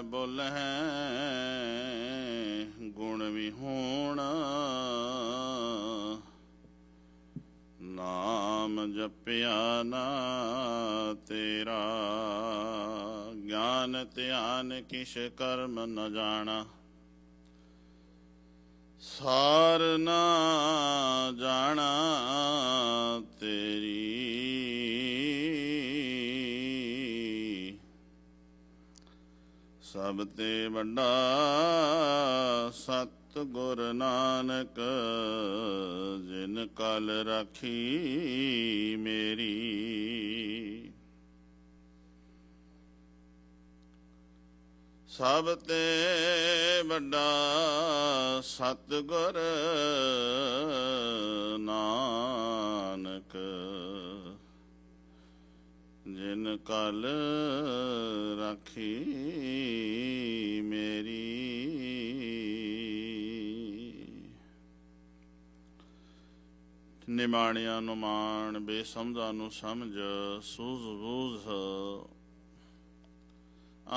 ਬੋਲਹਿ ਗੁਣ ਵਿਹੂਣ। ਨਾਮ ਜਪਿਆ ਨਾ ਤੇਰਾ, ਗਿਆਨ ਧਿਆਨ ਕਿਛ ਕਰਮ ਨ ਜਾਣਾ। ਸਾਰ ਨਾ ਜਾਣਾ ਤੇਰੀ, ਸਭ ਤੇ ਵੱਡਾ ਸਤਿਗੁਰ ਨਾਨਕ। ਜਿਨ ਕਲ ਰਾਖੀ ਮੇਰੀ, ਸਭ ਤੇ ਵੱਡਾ ਸਤਿਗੁਰ ਨਾਨਕ। ਜਿਨ ਕਲ ਰਾਖੀ ਮੇਰੀ। ਨਿਮਾਣਿਆਂ ਨੂੰ ਮਾਣ, ਬੇਸਮਝਾਂ ਨੂੰ ਸਮਝ, ਸੂਝ ਬੂਝ,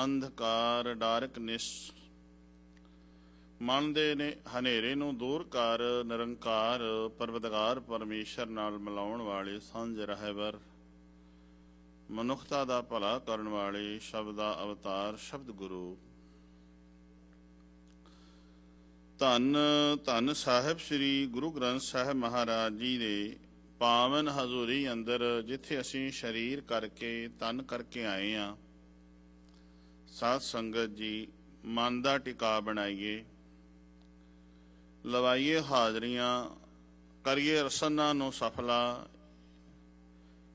ਅੰਧਕਾਰ ਡਾਰਕਨੈਸ, ਮਨ ਦੇ ਨੇ ਹਨੇਰੇ ਨੂੰ ਦੂਰ ਕਰ। ਨਿਰੰਕਾਰ ਪਰਵਤਗਾਰ ਪਰਮੇਸ਼ਰ ਨਾਲ ਮਿਲਾਉਣ ਵਾਲੇ ਸਾਂਝ ਰਹਿਬਰ, ਮਨੁੱਖਤਾ ਦਾ ਭਲਾ ਕਰਨ ਵਾਲੇ ਸ਼ਬਦ ਦਾ ਅਵਤਾਰ ਸ਼ਬਦ ਗੁਰੂ। ਧੰਨ ਧੰਨ ਸਾਹਿਬ ਸ੍ਰੀ ਗੁਰੂ ਗ੍ਰੰਥ ਸਾਹਿਬ ਮਹਾਰਾਜ ਜੀ ਦੇ ਪਾਵਨ ਹਜ਼ੂਰੀ ਅੰਦਰ, ਜਿੱਥੇ ਅਸੀਂ ਸਰੀਰ ਕਰਕੇ ਤਨ ਕਰਕੇ ਆਏ ਹਾਂ। ਸਾਧ ਸੰਗਤ ਜੀ, ਮਨ ਦਾ ਟਿਕਾ ਬਣਾਈਏ, ਲਵਾਈਏ ਹਾਜ਼ਰੀਆਂ, ਕਰੀਏ ਰਸਨਾ ਨੂੰ ਸਫਲਾ।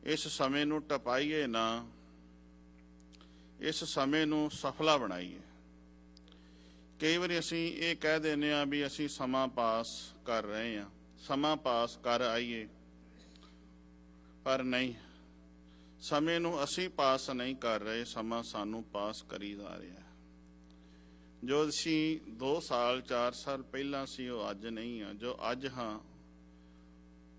ਇਸ ਸਮੇਂ ਨੂੰ ਟਪਾਈਏ ਨਾ, ਇਸ ਸਮੇਂ ਨੂੰ ਸਫਲਾ ਬਣਾਈਏ। ਕਈ ਵਾਰੀ ਅਸੀਂ ਇਹ ਕਹਿ ਦਿੰਦੇ ਹਾਂ ਵੀ ਅਸੀਂ ਸਮਾਂ ਪਾਸ ਕਰ ਰਹੇ ਹਾਂ, ਸਮਾਂ ਪਾਸ ਕਰ ਆਈਏ, ਪਰ ਨਹੀਂ, ਸਮੇਂ ਨੂੰ ਅਸੀਂ ਪਾਸ ਨਹੀਂ ਕਰ ਰਹੇ, ਸਮਾਂ ਸਾਨੂੰ ਪਾਸ ਕਰੀ ਜਾ ਰਿਹਾ। ਜੋ ਅਸੀਂ 2 ਸਾਲ 4 ਸਾਲ ਪਹਿਲਾਂ ਸੀ, ਉਹ ਅੱਜ ਨਹੀਂ ਆ। ਜੋ ਅੱਜ ਹਾਂ,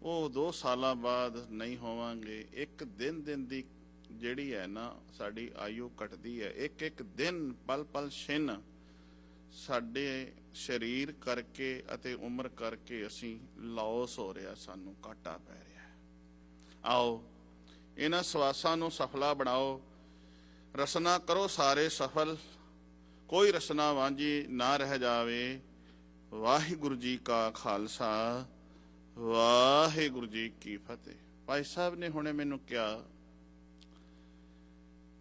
ਉਹ 2 ਸਾਲਾਂ ਬਾਅਦ ਨਹੀਂ ਹੋਵਾਂਗੇ। ਇੱਕ ਦਿਨ ਦੀ ਜਿਹੜੀ ਹੈ ਨਾ, ਸਾਡੀ ਆਯੂ ਘਟਦੀ ਹੈ। ਇੱਕ ਇੱਕ ਦਿਨ, ਪਲ ਪਲ ਛਿਨ ਸਾਡੇ ਸਰੀਰ ਕਰਕੇ ਅਤੇ ਉਮਰ ਕਰਕੇ ਅਸੀਂ ਲਾਸ ਹੋ ਰਿਹਾ, ਸਾਨੂੰ ਘਾਟਾ ਪੈ ਰਿਹਾ। ਆਓ ਇਹਨਾਂ ਸਵਾਸਾਂ ਨੂੰ ਸਫਲਾ ਬਣਾਓ, ਰਸਨਾ ਕਰੋ ਸਾਰੇ ਸਫਲ, ਕੋਈ ਰਸਨਾ ਵਾਂਝੀ ਨਾ ਰਹਿ ਜਾਵੇ। ਵਾਹਿਗੁਰੂ ਜੀ ਕਾ ਖਾਲਸਾ, ਵਾਹਿਗੁਰੂ ਜੀ ਕੀ ਫਤਿਹ। ਭਾਈ ਸਾਹਿਬ ਨੇ ਹੁਣੇ ਮੈਨੂੰ ਕਿਹਾ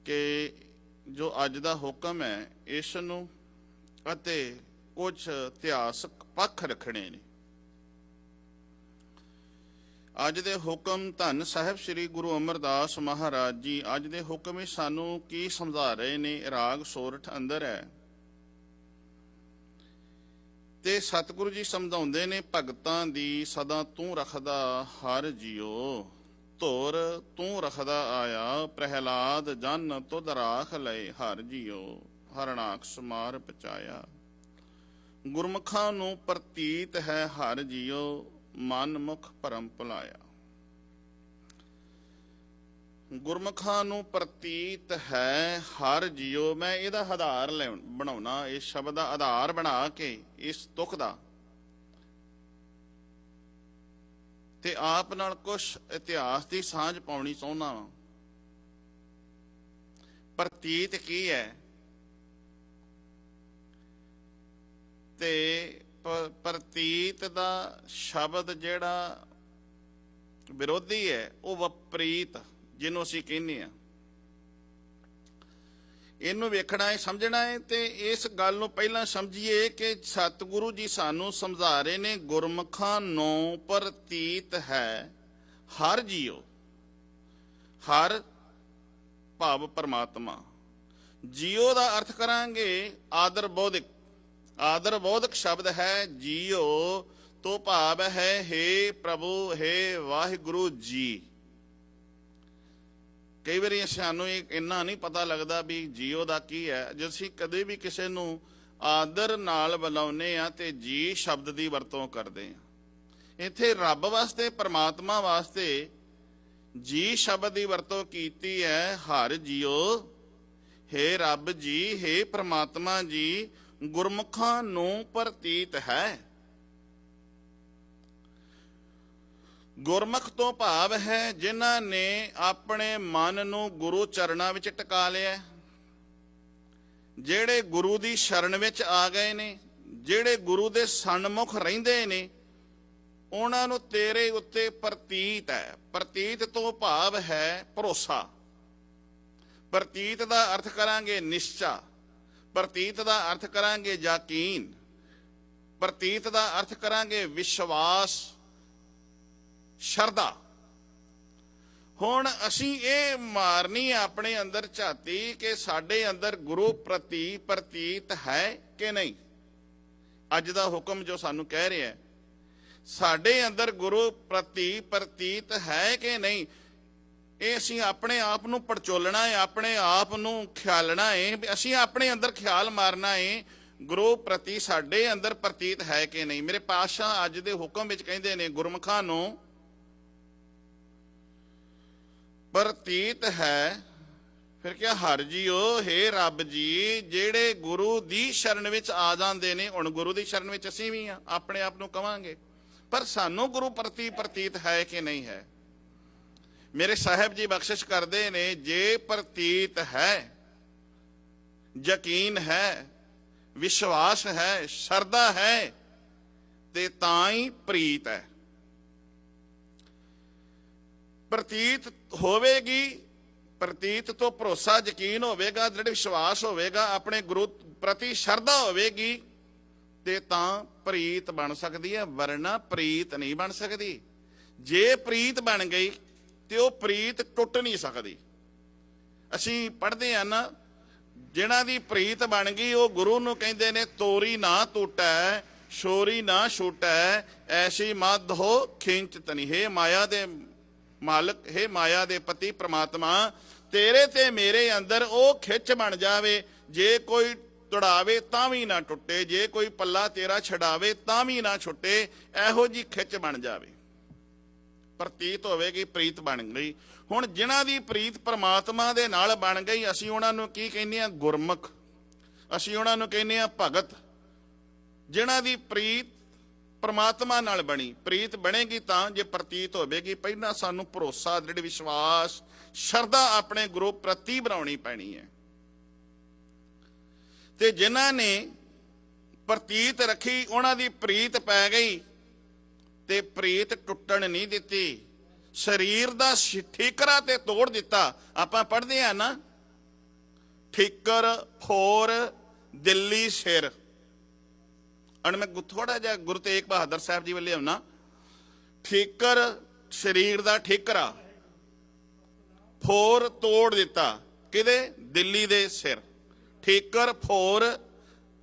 ਕਿ ਜੋ ਅੱਜ ਦਾ ਹੁਕਮ ਹੈ, ਇਸ ਨੂੰ ਅਤੇ ਕੁਝ ਇਤਿਹਾਸਕ ਪੱਖ ਰੱਖਣੇ ਨੇ। ਅੱਜ ਦੇ ਹੁਕਮ ਧੰਨ ਸਾਹਿਬ ਸ੍ਰੀ ਗੁਰੂ ਅਮਰਦਾਸ ਮਹਾਰਾਜ ਜੀ ਅੱਜ ਦੇ ਹੁਕਮ ਵਿੱਚ ਸਾਨੂੰ ਕੀ ਸਮਝਾ ਰਹੇ ਨੇ। ਰਾਗ ਸੋਰਠ ਅੰਦਰ ਹੈ ਤੇ ਸਤਿਗੁਰੂ ਜੀ ਸਮਝਾਉਂਦੇ ਨੇ, ਭਗਤਾਂ ਦੀ ਸਦਾ ਤੂੰ ਰੱਖਦਾ ਹਰ ਜੀਓ, ਧੁਰ ਤੂੰ ਰੱਖਦਾ ਆਇਆ, ਪ੍ਰਹਿਲਾਦ ਜਨ ਤੁਧ ਰਾਖ ਲਏ ਹਰ ਜੀਓ, ਹਰਣਾਕਸ਼ ਮਾਰ ਪਚਾਇਆ। ਗੁਰਮੁਖਾਂ ਨੂੰ ਪ੍ਰਤੀਤ ਹੈ ਹਰ ਜੀਓ, ਮਨ ਮੁਖ ਭਰਮ ਭੁਲਾਇਆ। ਗੁਰਮੁਖਾਂ ਨੂੰ ਪ੍ਰਤੀਤ ਹੈ ਹਰ ਜੀਓ। ਮੈਂ ਇਹਦਾ ਆਧਾਰ ਬਣਾਉਣਾ, ਇਸ ਸ਼ਬਦ ਦਾ ਆਧਾਰ ਬਣਾ ਕੇ ਇਸ ਤੁਕ ਦਾ, ਤੇ ਆਪ ਨਾਲ ਕੁਛ ਇਤਿਹਾਸ ਦੀ ਸਾਂਝ ਪਾਉਣੀ ਚਾਹੁੰਦਾ ਵਾਂ। ਪ੍ਰਤੀਤ ਕੀ ਹੈ ਤੇ ਪ੍ਰਤੀਤ ਦਾ ਸ਼ਬਦ ਜਿਹੜਾ ਵਿਰੋਧੀ ਹੈ, ਉਹ ਵਿਪਰੀਤ, ਜਿਹਨੂੰ ਅਸੀਂ ਕਹਿੰਦੇ ਹਾਂ। ਇਹਨੂੰ ਵੇਖਣਾ ਹੈ, ਸਮਝਣਾ ਹੈ। ਤੇ ਇਸ ਗੱਲ ਨੂੰ ਪਹਿਲਾਂ ਸਮਝੀਏ ਕਿ ਸਤਿਗੁਰੂ ਜੀ ਸਾਨੂੰ ਸਮਝਾ ਰਹੇ ਨੇ, ਗੁਰਮੁਖਾਂ ਨੂੰ ਪ੍ਰਤੀਤ ਹੈ ਹਰ ਜੀਓ। ਹਰ ਭਾਵ ਪਰਮਾਤਮਾ, ਜੀਓ ਦਾ ਅਰਥ ਕਰਾਂਗੇ ਆਦਰ ਬੋਧਿਕ। ਆਦਰ ਬੋਧਕ ਸ਼ਬਦ ਹੈ ਜੀਓ, ਤੋਂ ਭਾਵ ਹੈ ਹੇ ਪ੍ਰਭੂ, ਹੇ ਵਾਹਿਗੁਰੂ ਜੀ। ਕਈ ਵਾਰੀ ਸਾਨੂੰ ਇੰਨਾ ਨਹੀਂ ਪਤਾ ਲੱਗਦਾ ਵੀ ਜੀਓ ਦਾ ਕੀ ਹੈ। ਜੇ ਅਸੀਂ ਕਦੇ ਵੀ ਕਿਸੇ ਨੂੰ ਆਦਰ ਨਾਲ ਬੁਲਾਉਂਦੇ ਹਾਂ ਤੇ ਜੀ ਸ਼ਬਦ ਦੀ ਵਰਤੋਂ ਕਰਦੇ ਹਾਂ। ਇੱਥੇ ਰੱਬ ਵਾਸਤੇ, ਪਰਮਾਤਮਾ ਵਾਸਤੇ ਜੀ ਸ਼ਬਦ ਦੀ ਵਰਤੋਂ ਕੀਤੀ ਹੈ, ਹਰ ਜੀਓ। हे रब जी, हे परमात्मा जी, गुरमुखां नूं प्रतीत है। ਗੁਰਮੁਖ ਤੋਂ ਭਾਵ ਹੈ ਜਿਨ੍ਹਾਂ ਨੇ ਆਪਣੇ ਮਨ ਨੂੰ ਗੁਰੂ ਚਰਨਾਂ ਵਿੱਚ ਟਿਕਾ ਲਿਆ, ਜਿਹੜੇ ਗੁਰੂ ਦੀ ਸ਼ਰਨ ਵਿੱਚ ਆ ਗਏ ਨੇ, ਜਿਹੜੇ ਗੁਰੂ ਦੇ ਸਨਮੁਖ ਰਹਿੰਦੇ ਨੇ, ਉਹਨਾਂ ਨੂੰ ਤੇਰੇ ਉੱਤੇ ਪ੍ਰਤੀਤ ਹੈ। ਪ੍ਰਤੀਤ ਤੋਂ ਭਾਵ ਹੈ ਭਰੋਸਾ। ਪ੍ਰਤੀਤ ਦਾ ਅਰਥ ਕਰਾਂਗੇ ਨਿਸ਼ਚਾ, ਪ੍ਰਤੀਤ ਦਾ ਅਰਥ ਕਰਾਂਗੇ ਯਕੀਨ, ਪ੍ਰਤੀਤ ਦਾ ਅਰਥ ਕਰਾਂਗੇ ਵਿਸ਼ਵਾਸ, ਸ਼ਰਧਾ। ਹੁਣ ਅਸੀਂ ਇਹ ਮਾਰਨੀ ਆਪਣੇ ਅੰਦਰ ਝਾਤੀ ਕਿ ਸਾਡੇ ਅੰਦਰ ਗੁਰੂ ਪ੍ਰਤੀ ਪ੍ਰਤੀਤ ਹੈ ਕਿ ਨਹੀਂ। ਅੱਜ ਦਾ ਹੁਕਮ ਜੋ ਸਾਨੂੰ ਕਹਿ ਰਿਹਾ ਹੈ, ਸਾਡੇ ਅੰਦਰ ਗੁਰੂ ਪ੍ਰਤੀ ਪ੍ਰਤੀਤ ਹੈ ਕਿ ਨਹੀਂ, ਇਹ ਅਸੀਂ ਆਪਣੇ ਆਪ ਨੂੰ ਪੜਚੋਲਣਾ ਹੈ, ਆਪਣੇ ਆਪ ਨੂੰ ਖਿਆਲਣਾ ਹੈ। ਅਸੀਂ ਆਪਣੇ ਅੰਦਰ ਖਿਆਲ ਮਾਰਨਾ ਹੈ ਗੁਰੂ ਪ੍ਰਤੀ ਸਾਡੇ ਅੰਦਰ ਪ੍ਰਤੀਤ ਹੈ ਕਿ ਨਹੀਂ। ਮੇਰੇ ਪਾਤਸ਼ਾਹ ਅੱਜ ਦੇ ਹੁਕਮ ਵਿੱਚ ਕਹਿੰਦੇ ਨੇ ਗੁਰਮੁਖਾਂ ਨੂੰ ਪ੍ਰਤੀਤ ਹੈ। ਫਿਰ ਕਿਹਾ ਹਰ ਜੀਓ, ਹੇ ਰੱਬ ਜੀ, ਜਿਹੜੇ ਗੁਰੂ ਦੀ ਸ਼ਰਨ ਵਿੱਚ ਆ ਜਾਂਦੇ ਨੇ। ਹੁਣ ਗੁਰੂ ਦੀ ਸ਼ਰਨ ਵਿੱਚ ਅਸੀਂ ਵੀ ਆ, ਆਪਣੇ ਆਪ ਨੂੰ ਕਵਾਂਗੇ, ਪਰ ਸਾਨੂੰ ਗੁਰੂ ਪ੍ਰਤੀ ਪ੍ਰਤੀਤ ਹੈ ਕਿ ਨਹੀਂ ਹੈ। ਮੇਰੇ ਸਾਹਿਬ ਜੀ ਬਖਸ਼ਿਸ਼ ਕਰਦੇ ਨੇ, ਜੇ ਪ੍ਰਤੀਤ ਹੈ, ਯਕੀਨ ਹੈ, ਵਿਸ਼ਵਾਸ ਹੈ, ਸ਼ਰਧਾ ਹੈ, ਤੇ ਤਾਂ ਹੀ ਪ੍ਰੀਤ ਹੈ। ਪ੍ਰਤੀਤ ਹੋਵੇਗੀ, ਪ੍ਰਤੀਤ ਤੋਂ ਭਰੋਸਾ ਯਕੀਨ ਹੋਵੇਗਾ, ਦ੍ਰਿੜ ਵਿਸ਼ਵਾਸ ਹੋਵੇਗਾ, ਆਪਣੇ ਗੁਰੂ ਪ੍ਰਤੀ ਸ਼ਰਧਾ ਹੋਵੇਗੀ, ਤੇ ਤਾਂ ਪ੍ਰੀਤ ਬਣ ਸਕਦੀ ਹੈ, ਵਰਨਾ ਪ੍ਰੀਤ ਨਹੀਂ ਬਣ ਸਕਦੀ। ਜੇ ਪ੍ਰੀਤ ਬਣ ਗਈ ਤੇ ਉਹ ਪ੍ਰੀਤ ਟੁੱਟ ਨਹੀਂ ਸਕਦੀ। ਅਸੀਂ ਪੜ੍ਹਦੇ ਹਾਂ ਨਾ, ਜਿਹਨਾਂ ਦੀ ਪ੍ਰੀਤ ਬਣ ਗਈ ਉਹ ਗੁਰੂ ਨੂੰ ਕਹਿੰਦੇ ਨੇ ਤੋਰੀ ਨਾ ਟੁੱਟੈ, ਸ਼ੋਰੀ ਨਾ ਛੁਟੈ, ਐਸੀ ਮਦ ਹੋ ਖਿੰਚ ਤਨੀ। ਹੇ ਮਾਇਆ ਦੇ ਮਾਲਕ, ਹੇ ਮਾਇਆ ਦੇ ਪਤੀ ਪ੍ਰਮਾਤਮਾ, ਤੇਰੇ ਤੇ ਮੇਰੇ ਅੰਦਰ ਉਹ ਖਿੱਚ ਬਣ ਜਾਵੇ, ਜੇ ਕੋਈ ਤੁੜਾਵੇ ਤਾਂ ਵੀ ਨਾ ਟੁੱਟੇ, ਜੇ ਕੋਈ ਪੱਲਾ ਤੇਰਾ ਛਡਾਵੇ ਤਾਂ ਵੀ ਨਾ ਛੁੱਟੇ, ਇਹੋ ਜੀ ਖਿੱਚ ਬਣ ਜਾਵੇ। ਪ੍ਰਤੀਤ ਹੋਵੇਗੀ, ਪ੍ਰੀਤ ਬਣ ਗਈ। ਹੁਣ ਜਿਨ੍ਹਾਂ ਦੀ ਪ੍ਰੀਤ ਪ੍ਰਮਾਤਮਾ ਦੇ ਨਾਲ ਬਣ ਗਈ, ਅਸੀਂ ਉਹਨਾਂ ਨੂੰ ਕੀ ਕਹਿੰਦੇ ਆ? ਗੁਰਮੁਖ। ਅਸੀਂ ਉਹਨਾਂ ਨੂੰ ਕਹਿੰਦੇ ਆ ਭਗਤ। ਜਿਨ੍ਹਾਂ ਦੀ ਪ੍ਰੀਤ ਪ੍ਰਮਾਤਮਾ ਨਾਲ ਬਣੀ, ਪ੍ਰੀਤ ਬਣੇਗੀ ਤਾਂ ਜੇ ਪ੍ਰਤੀਤ ਹੋਵੇਗੀ। ਪਹਿਲਾਂ ਸਾਨੂੰ ਭਰੋਸਾ, ਦ੍ਰਿੜ ਵਿਸ਼ਵਾਸ, ਸ਼ਰਧਾ ਆਪਣੇ ਗੁਰੂ ਪ੍ਰਤੀ ਬਣਾਉਣੀ ਪੈਣੀ ਹੈ। ਤੇ ਜਿਨ੍ਹਾਂ ਨੇ ਪ੍ਰਤੀਤ ਰੱਖੀ, ਉਹਨਾਂ ਦੀ ਪ੍ਰੀਤ ਪੈ ਗਈ ਤੇ ਪ੍ਰੀਤ ਟੁੱਟਣ ਨਹੀਂ ਦਿੱਤੀ। ਸਰੀਰ ਦਾ ਠੀਕਰਾ ਤੇ ਤੋੜ ਦਿੱਤਾ। ਆਪਾਂ ਪੜ੍ਹਦੇ ਆ ਨਾ, ਠੀਕਰ ਫੋਰ ਦਿੱਲੀ ਸਿਰ। ਹੁਣ ਮੈਂ ਥੋੜਾ ਜਿਹਾ ਗੁਰੂ ਤੇਗ ਬਹਾਦਰ ਸਾਹਿਬ ਜੀ ਵੱਲੇ ਆਉਣਾ। ਠੀਕਰ ਸਰੀਰ ਦਾ ਠੀਕਰਾ, ਫੋਰ ਤੋੜ ਦਿੱਤਾ ਕਿਹਦੇ? ਦਿੱਲੀ ਦੇ ਸਿਰ। ਠੀਕਰ ਫੋਰ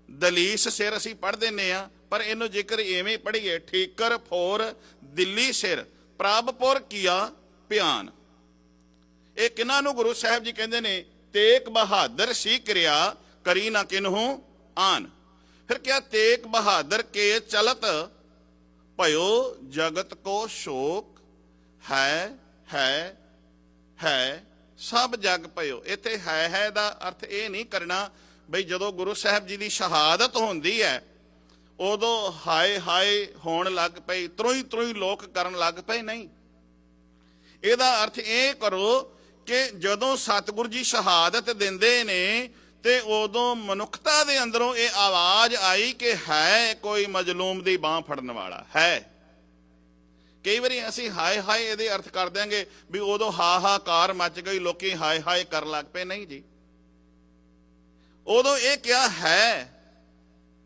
ਦਲੀਸ ਸਿਰ ਅਸੀਂ ਪੜ੍ਹ ਦਿੰਦੇ ਆ, ਪਰ ਇਹਨੂੰ ਜੇਕਰ ਇਵੇਂ ਪੜ੍ਹੀਏ, ਠੀਕਰ ਫੋਰ ਦਿੱਲੀ ਸਿਰ, ਪ੍ਰਭਪੁਰ ਕੀਆ ਭਿਆਨ। ਇਹ ਕਿਹਨਾਂ ਨੂੰ ਗੁਰੂ ਸਾਹਿਬ ਜੀ ਕਹਿੰਦੇ ਨੇ? ਤੇਗ ਬਹਾਦਰ ਸੀ ਕਿਰਿਆ, ਕਰੀ ਨਾ ਕਿਨਹੂ ਆਨ। ਫਿਰ ਕਿਹਾ ਤੇਗ ਬਹਾਦਰ ਕੇ ਚਲਤ, ਭਇਓ ਜਗਤ ਕੋ ਸ਼ੋਕ, ਹੈ ਸਭ ਜਗ ਭਇਓ। ਇੱਥੇ ਹੈ ਦਾ ਅਰਥ ਇਹ ਨਹੀਂ ਕਰਨਾ ਬਈ ਜਦੋਂ ਗੁਰੂ ਸਾਹਿਬ ਜੀ ਦੀ ਸ਼ਹਾਦਤ ਹੁੰਦੀ ਹੈ ਉਦੋਂ ਹਾਏ ਹਾਏ ਹੋਣ ਲੱਗ ਪਈ, ਤਰੋਈ ਤਰੋਈ ਲੋਕ ਕਰਨ ਲੱਗ ਪਏ। ਨਹੀਂ, ਇਹਦਾ ਅਰਥ ਇਹ ਕਰੋ ਕਿ ਜਦੋਂ ਸਤਿਗੁਰੂ ਜੀ ਸ਼ਹਾਦਤ ਦਿੰਦੇ ਨੇ ਤੇ ਉਦੋਂ ਮਨੁੱਖਤਾ ਦੇ ਅੰਦਰੋਂ ਇਹ ਆਵਾਜ਼ ਆਈ ਕਿ ਹੈ ਕੋਈ ਮਜਲੂਮ ਦੀ ਬਾਂਹ ਫੜਨ ਵਾਲਾ ਹੈ। ਕਈ ਵਾਰੀ ਅਸੀਂ ਹਾਏ ਹਾਏ ਇਹਦੇ ਅਰਥ ਕਰ ਦਿਆਂਗੇ ਵੀ ਉਦੋਂ ਹਾਹਾਕਾਰ ਮਚ ਗਈ, ਲੋਕੀ ਹਾਏ ਹਾਏ ਕਰਨ ਲੱਗ ਪਏ। ਨਹੀਂ ਜੀ, ਉਦੋਂ ਇਹ ਕਿਹਾ ਹੈ,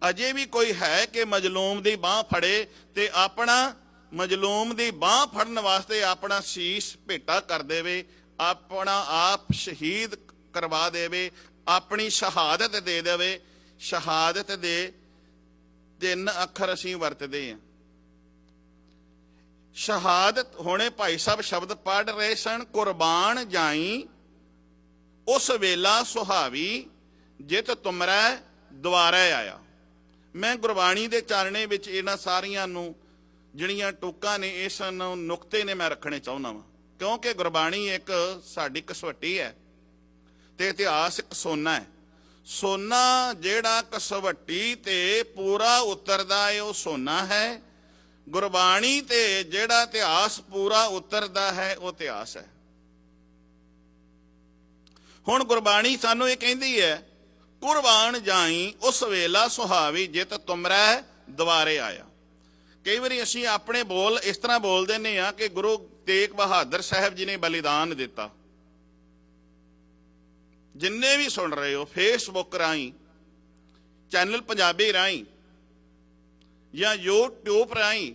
ਅਜੇ ਵੀ ਕੋਈ ਹੈ ਕਿ ਮਜਲੂਮ ਦੀ ਬਾਂਹ ਫੜੇ ਤੇ ਆਪਣਾ ਮਜਲੂਮ ਦੀ ਬਾਂਹ ਫੜਨ ਵਾਸਤੇ ਆਪਣਾ ਸੀਸ ਭੇਟਾ ਕਰ ਦੇਵੇ, ਆਪਣਾ ਆਪ ਸ਼ਹੀਦ ਕਰਵਾ ਦੇਵੇ, ਆਪਣੀ ਸ਼ਹਾਦਤ ਦੇ ਦੇਵੇ। ਸ਼ਹਾਦਤ ਦੇ 3 ਅੱਖਰ ਅਸੀਂ ਵਰਤਦੇ ਹਾਂ। ਸ਼ਹਾਦਤ ਹੁਣੇ ਭਾਈ ਸਾਹਿਬ ਸ਼ਬਦ ਪੜ੍ਹ ਰਹੇ ਸਨ, ਕੁਰਬਾਨ ਜਾਈ ਉਸ ਵੇਲਾ ਸੁਹਾਵੀ, ਜਿਤ ਤੁਮਰੈ ਦੁਆਰੇ ਆਇਆ। ਮੈਂ ਗੁਰਬਾਣੀ ਦੇ ਚਾਨਣੇ ਵਿੱਚ ਇਹਨਾਂ ਸਾਰੀਆਂ ਨੂੰ ਜਿਹੜੀਆਂ ਟੁਕਾਂ ਨੇ, ਇਸ ਨੂੰ ਨੁਕਤੇ ਨੇ ਮੈਂ ਰੱਖਣੇ ਚਾਹੁੰਦਾ ਵਾਂ, ਕਿਉਂਕਿ ਗੁਰਬਾਣੀ ਇੱਕ ਸਾਡੀ ਕਸਵੱਟੀ ਹੈ। ਤੇ ਇਤਿਹਾਸ ਇੱਕ ਸੋਨਾ ਹੈ। ਸੋਨਾ ਜਿਹੜਾ ਕਸਵੱਟੀ ਤੇ ਪੂਰਾ ਉਤਰਦਾ ਹੈ ਉਹ ਸੋਨਾ ਹੈ। ਗੁਰਬਾਣੀ ਤੇ ਜਿਹੜਾ ਇਤਿਹਾਸ ਪੂਰਾ ਉਤਰਦਾ ਹੈ ਉਹ ਇਤਿਹਾਸ ਹੈ। ਹੁਣ ਗੁਰਬਾਣੀ ਸਾਨੂੰ ਇਹ ਕਹਿੰਦੀ ਹੈ, ਕੁਰਬਾਨ ਜਾਈ ਉਸ ਵੇਲਾ ਸੁਹਾਵੀ ਜਿਤ ਤੁਮਰੈ ਦੁਆਰੇ ਆਇਆ। ਕਈ ਵਾਰੀ ਅਸੀਂ ਆਪਣੇ ਬੋਲ ਇਸ ਤਰ੍ਹਾਂ ਬੋਲ ਦਿੰਦੇ ਹਾਂ ਕਿ ਗੁਰੂ ਤੇਗ ਬਹਾਦਰ ਸਾਹਿਬ ਜੀ ਨੇ ਬਲੀਦਾਨ ਦਿੱਤਾ। ਜਿੰਨੇ ਵੀ ਸੁਣ ਰਹੇ ਹੋ ਫੇਸਬੁੱਕ ਰਾਹੀਂ, ਚੈਨਲ ਪੰਜਾਬੀ ਰਾਹੀਂ ਜਾਂ YouTube ਰਾਹੀਂ,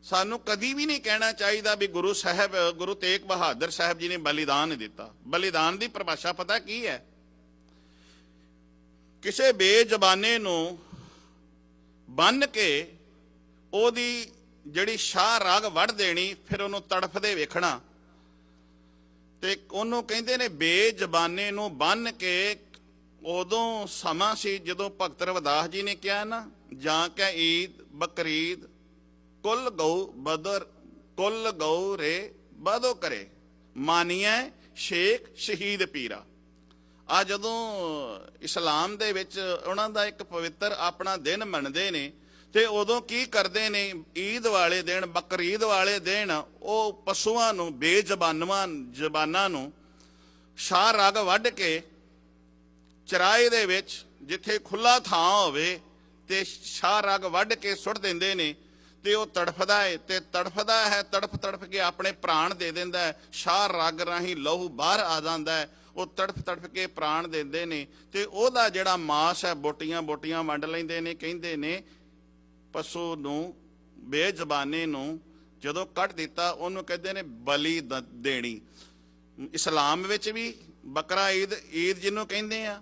ਸਾਨੂੰ ਕਦੀ ਵੀ ਨਹੀਂ ਕਹਿਣਾ ਚਾਹੀਦਾ ਵੀ ਗੁਰੂ ਤੇਗ ਬਹਾਦਰ ਸਾਹਿਬ ਜੀ ਨੇ ਬਲੀਦਾਨ ਦਿੱਤਾ। ਬਲੀਦਾਨ ਦੀ ਪਰਿਭਾਸ਼ਾ ਪਤਾ ਕੀ ਹੈ? ਕਿਸੇ ਬੇਜ਼ਬਾਨੇ ਨੂੰ ਬੰਨ ਕੇ ਉਹਦੀ ਜਿਹੜੀ ਸ਼ਾਹ ਰਾਗ ਵੱਢ ਦੇਣੀ, ਫਿਰ ਉਹਨੂੰ ਤੜਫਦੇ ਵੇਖਣਾ, ਤੇ ਉਹਨੂੰ ਕਹਿੰਦੇ ਨੇ ਬੇਜ਼ਬਾਨੇ ਨੂੰ ਬੰਨ ਕੇ। ਉਦੋਂ ਸਮਾਂ ਸੀ ਜਦੋਂ ਭਗਤ ਰਵਿਦਾਸ ਜੀ ਨੇ ਕਿਹਾ ਨਾ, ਜਾਂ ਕੈ ਈਦ ਬਕਰੀਦ ਕੁੱਲ ਗਊ ਰੇ ਬਦੋ ਕਰੇ ਮਾਨੀਐ ਸ਼ੇਖ ਸ਼ਹੀਦ ਪੀਰਾ। ਆ ਜਦੋਂ ਇਸਲਾਮ ਦੇ ਵਿੱਚ ਉਹਨਾਂ ਦਾ ਇੱਕ ਪਵਿੱਤਰ ਆਪਣਾ ਦਿਨ ਮੰਨਦੇ ਨੇ, ਤੇ ਉਦੋਂ ਕੀ ਕਰਦੇ ਨੇ? ਈਦ ਵਾਲੇ ਦਿਨ, ਬਕਰੀਦ ਵਾਲੇ ਦਿਨ ਉਹ ਪਸ਼ੂਆਂ ਨੂੰ, ਬੇਜ਼ਬਾਨਾਂ ਨੂੰ ਸ਼ਾਹ ਰਗ ਵੱਢ ਕੇ ਚਰਾਏ ਦੇ ਵਿੱਚ, ਜਿੱਥੇ ਖੁੱਲਾ ਥਾਂ ਹੋਵੇ, ਤੇ ਸ਼ਾਹ ਰਗ ਵੱਢ ਕੇ ਸੁੱਟ ਦਿੰਦੇ ਨੇ। ਤੇ ਉਹ ਤੜਫਦਾ ਹੈ, ਤੇ ਤੜਫਦਾ ਹੈ, ਤੜਫ ਕੇ ਆਪਣੇ ਪ੍ਰਾਣ ਦੇ ਦਿੰਦਾ ਹੈ। ਸ਼ਾਹ ਰਗ ਰਾਹੀਂ ਲਹੂ ਬਾਹਰ ਆ ਜਾਂਦਾ ਹੈ, ਉਹ ਤੜਫ ਕੇ ਪ੍ਰਾਣ ਦਿੰਦੇ ਨੇ। ਤੇ ਉਹਦਾ ਜਿਹੜਾ ਮਾਸ ਹੈ ਬੋਟੀਆਂ ਵੰਡ ਲੈਂਦੇ ਨੇ। ਕਹਿੰਦੇ ਨੇ ਪਸ਼ੂ ਨੂੰ, ਬੇਜ਼ਬਾਨੇ ਨੂੰ ਜਦੋਂ ਕੱਢ ਦਿੱਤਾ, ਉਹਨੂੰ ਕਹਿੰਦੇ ਨੇ ਬਲੀ ਦੇਣੀ। ਇਸਲਾਮ ਵਿੱਚ ਵੀ ਬਕਰਾ ਈਦ ਜਿਹਨੂੰ ਕਹਿੰਦੇ ਆ,